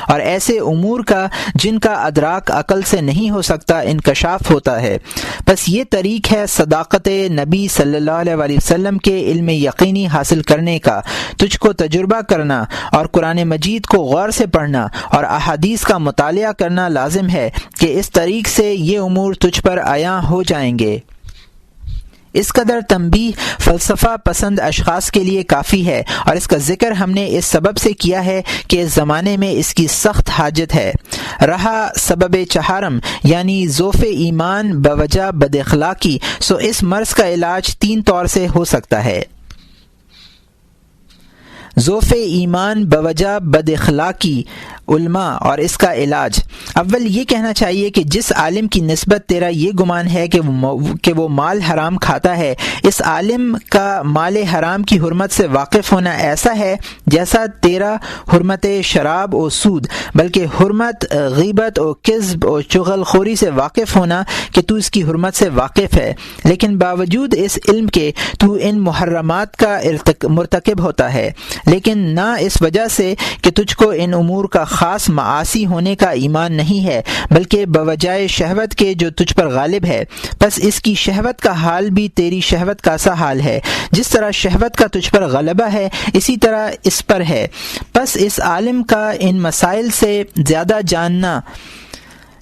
اور ایسے امور کا جن کا ادراک عقل سے نہیں ہو سکتا انکشاف ہوتا ہے۔ بس یہ طریق ہے صداقت نبی صلی اللہ علیہ وآلہ وسلم کے علم یقینی حاصل کرنے کا۔ تجھ کو تجربہ کرنا اور قرآن مجید کو غور سے پڑھنا اور احادیث کا مطالعہ کرنا لازم ہے کہ اس طریق سے یہ امور تجھ پر عیاں ہو جائیں گے۔ اس قدر تنبیہ فلسفہ پسند اشخاص کے لیے کافی ہے، اور اس کا ذکر ہم نے اس سبب سے کیا ہے کہ اس زمانے میں اس کی سخت حاجت ہے۔ رہا سبب چہارم یعنی ضعف ایمان بوجہ بد اخلاقی، سو اس مرض کا علاج 3 طور سے ہو سکتا ہے۔ ضعف ایمان بوجہ بد اخلاقی علماء اور اس کا علاج۔ اول یہ کہنا چاہیے کہ جس عالم کی نسبت تیرا یہ گمان ہے کہ وہ مال حرام کھاتا ہے، اس عالم کا مال حرام کی حرمت سے واقف ہونا ایسا ہے جیسا تیرا حرمت شراب و سود، بلکہ حرمت غیبت و کذب و چغل خوری سے واقف ہونا کہ تو اس کی حرمت سے واقف ہے، لیکن باوجود اس علم کے تو ان محرمات کا مرتکب ہوتا ہے، لیکن نہ اس وجہ سے کہ تجھ کو ان امور کا خاص معاصی ہونے کا ایمان نہیں ہے، بلکہ بوجائے شہوت کے جو تجھ پر غالب ہے۔ پس اس کی شہوت کا حال بھی تیری شہوت کا سا حال ہے، جس طرح شہوت کا تجھ پر غلبہ ہے اسی طرح اس پر ہے۔ پس اس عالم کا ان مسائل سے زیادہ جاننا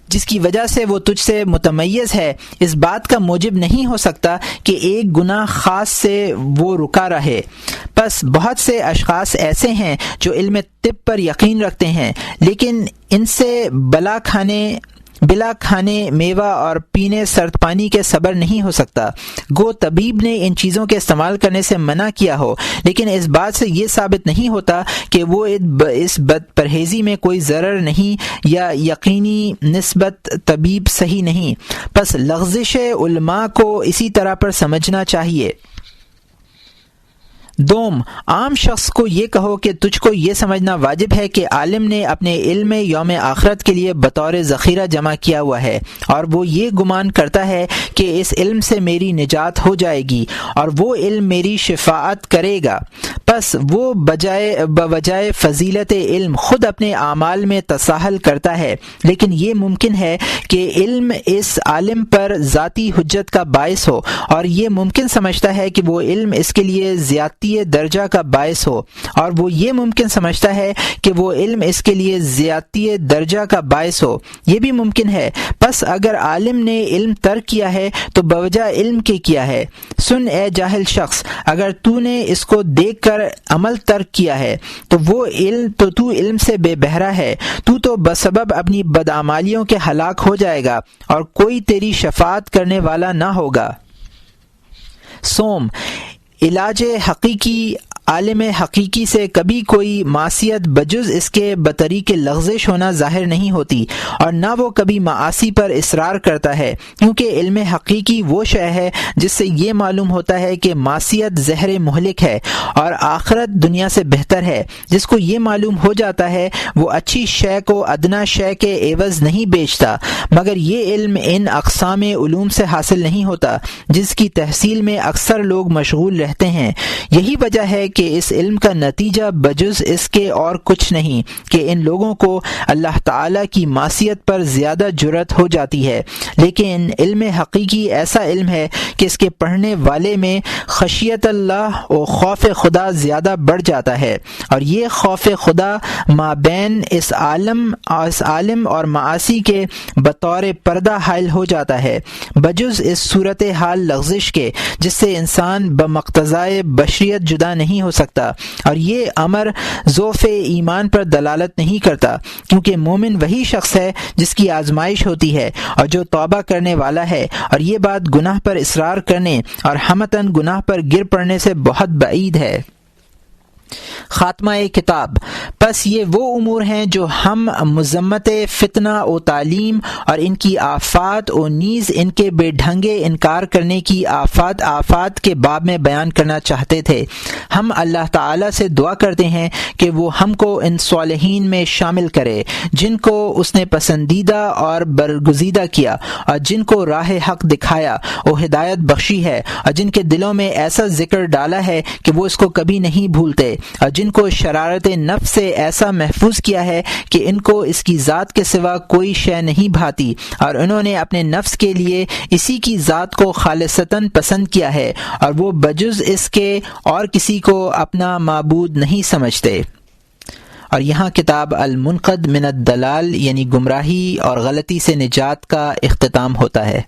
جس کی وجہ سے وہ تجھ سے متمیز ہے، اس بات کا موجب نہیں ہو سکتا کہ ایک گناہ خاص سے وہ رکا رہے۔ پس بہت سے اشخاص ایسے ہیں جو علم طب پر یقین رکھتے ہیں، لیکن ان سے بلا کھانے میوہ اور پینے سرد پانی کے صبر نہیں ہو سکتا۔ گو طبیب نے ان چیزوں کے استعمال کرنے سے منع کیا ہو، لیکن اس بات سے یہ ثابت نہیں ہوتا کہ وہ اس بد پرہیزی میں کوئی ضرر نہیں یا یقینی نسبت طبیب صحیح نہیں۔ پس لغزش علماء کو اسی طرح پر سمجھنا چاہیے۔ دوم، عام شخص کو یہ کہو کہ تجھ کو یہ سمجھنا واجب ہے کہ عالم نے اپنے علم یوم آخرت کے لیے بطور ذخیرہ جمع کیا ہوا ہے، اور وہ یہ گمان کرتا ہے کہ اس علم سے میری نجات ہو جائے گی اور وہ علم میری شفاعت کرے گا۔ پس وہ بوجائے فضیلت علم خود اپنے اعمال میں تساہل کرتا ہے، لیکن یہ ممکن ہے کہ علم اس عالم پر ذاتی حجت کا باعث ہو، اور یہ ممکن سمجھتا ہے کہ وہ علم اس کے لیے زیادتی درجہ کا باعث ہو، اور وہ یہ ممکن سمجھتا ہے کہ وہ علم اس کے لیے زیادتی درجہ کا باعث ہو، یہ بھی ممکن ہے۔ پس اگر عالم نے علم ترک کیا ہے تو بوجہ علم کے کیا ہے۔ سن اے جاہل شخص، اگر تو نے اس کو دیکھ کر عمل ترک کیا ہے تو تو علم سے بے بہرہ ہے، تو بسبب اپنی بدعمالیوں کے ہلاک ہو جائے گا اور کوئی تیری شفاعت کرنے والا نہ ہوگا۔ سوم، علاج حقیقی عالم حقیقی سے کبھی کوئی معصیت بجز اس کے بطریق لغزش ہونا ظاہر نہیں ہوتی، اور نہ وہ کبھی معاصی پر اصرار کرتا ہے، کیونکہ علم حقیقی وہ شے ہے جس سے یہ معلوم ہوتا ہے کہ معصیت زہر مہلک ہے اور آخرت دنیا سے بہتر ہے۔ جس کو یہ معلوم ہو جاتا ہے وہ اچھی شے کو ادنا شے کے عوض نہیں بیچتا، مگر یہ علم ان اقسام علوم سے حاصل نہیں ہوتا جس کی تحصیل میں اکثر لوگ مشغول رہتے ہیں۔ یہی وجہ ہے کہ اس علم کا نتیجہ بجز اس کے اور کچھ نہیں کہ ان لوگوں کو اللہ تعالیٰ کی معصیت پر زیادہ جرأت ہو جاتی ہے، لیکن علم حقیقی ایسا علم ہے کہ اس کے پڑھنے والے میں خشیت اللہ و خوف خدا زیادہ بڑھ جاتا ہے، اور یہ خوف خدا مابین اس عالم اور معاصی کے بطور پردہ حائل ہو جاتا ہے، بجز اس صورت حال لغزش کے جس سے انسان بمقتضائے بشریت جدا نہیں نہیں ہو سکتا، اور یہ امر ضعف ایمان پر دلالت نہیں کرتا، کیونکہ مومن وہی شخص ہے جس کی آزمائش ہوتی ہے اور جو توبہ کرنے والا ہے، اور یہ بات گناہ پر اصرار کرنے اور ہمتاً گناہ پر گر پڑنے سے بہت بعید ہے۔ خاتمہ کتاب۔ پس یہ وہ امور ہیں جو ہم مذمت فتنہ و تعلیم اور ان کی آفات و نیز ان کے بے ڈھنگے انکار کرنے کی آفات کے باب میں بیان کرنا چاہتے تھے۔ ہم اللہ تعالی سے دعا کرتے ہیں کہ وہ ہم کو ان صالحین میں شامل کرے جن کو اس نے پسندیدہ اور برگزیدہ کیا، اور جن کو راہ حق دکھایا و ہدایت بخشی ہے، اور جن کے دلوں میں ایسا ذکر ڈالا ہے کہ وہ اس کو کبھی نہیں بھولتے، اور جن کو شرارت نفس سے ایسا محفوظ کیا ہے کہ ان کو اس کی ذات کے سوا کوئی شے نہیں بھاتی، اور انہوں نے اپنے نفس کے لیے اسی کی ذات کو خالصتاً پسند کیا ہے، اور وہ بجز اس کے اور کسی کو اپنا معبود نہیں سمجھتے۔ اور یہاں کتاب المنقذ من الضلال یعنی گمراہی اور غلطی سے نجات کا اختتام ہوتا ہے۔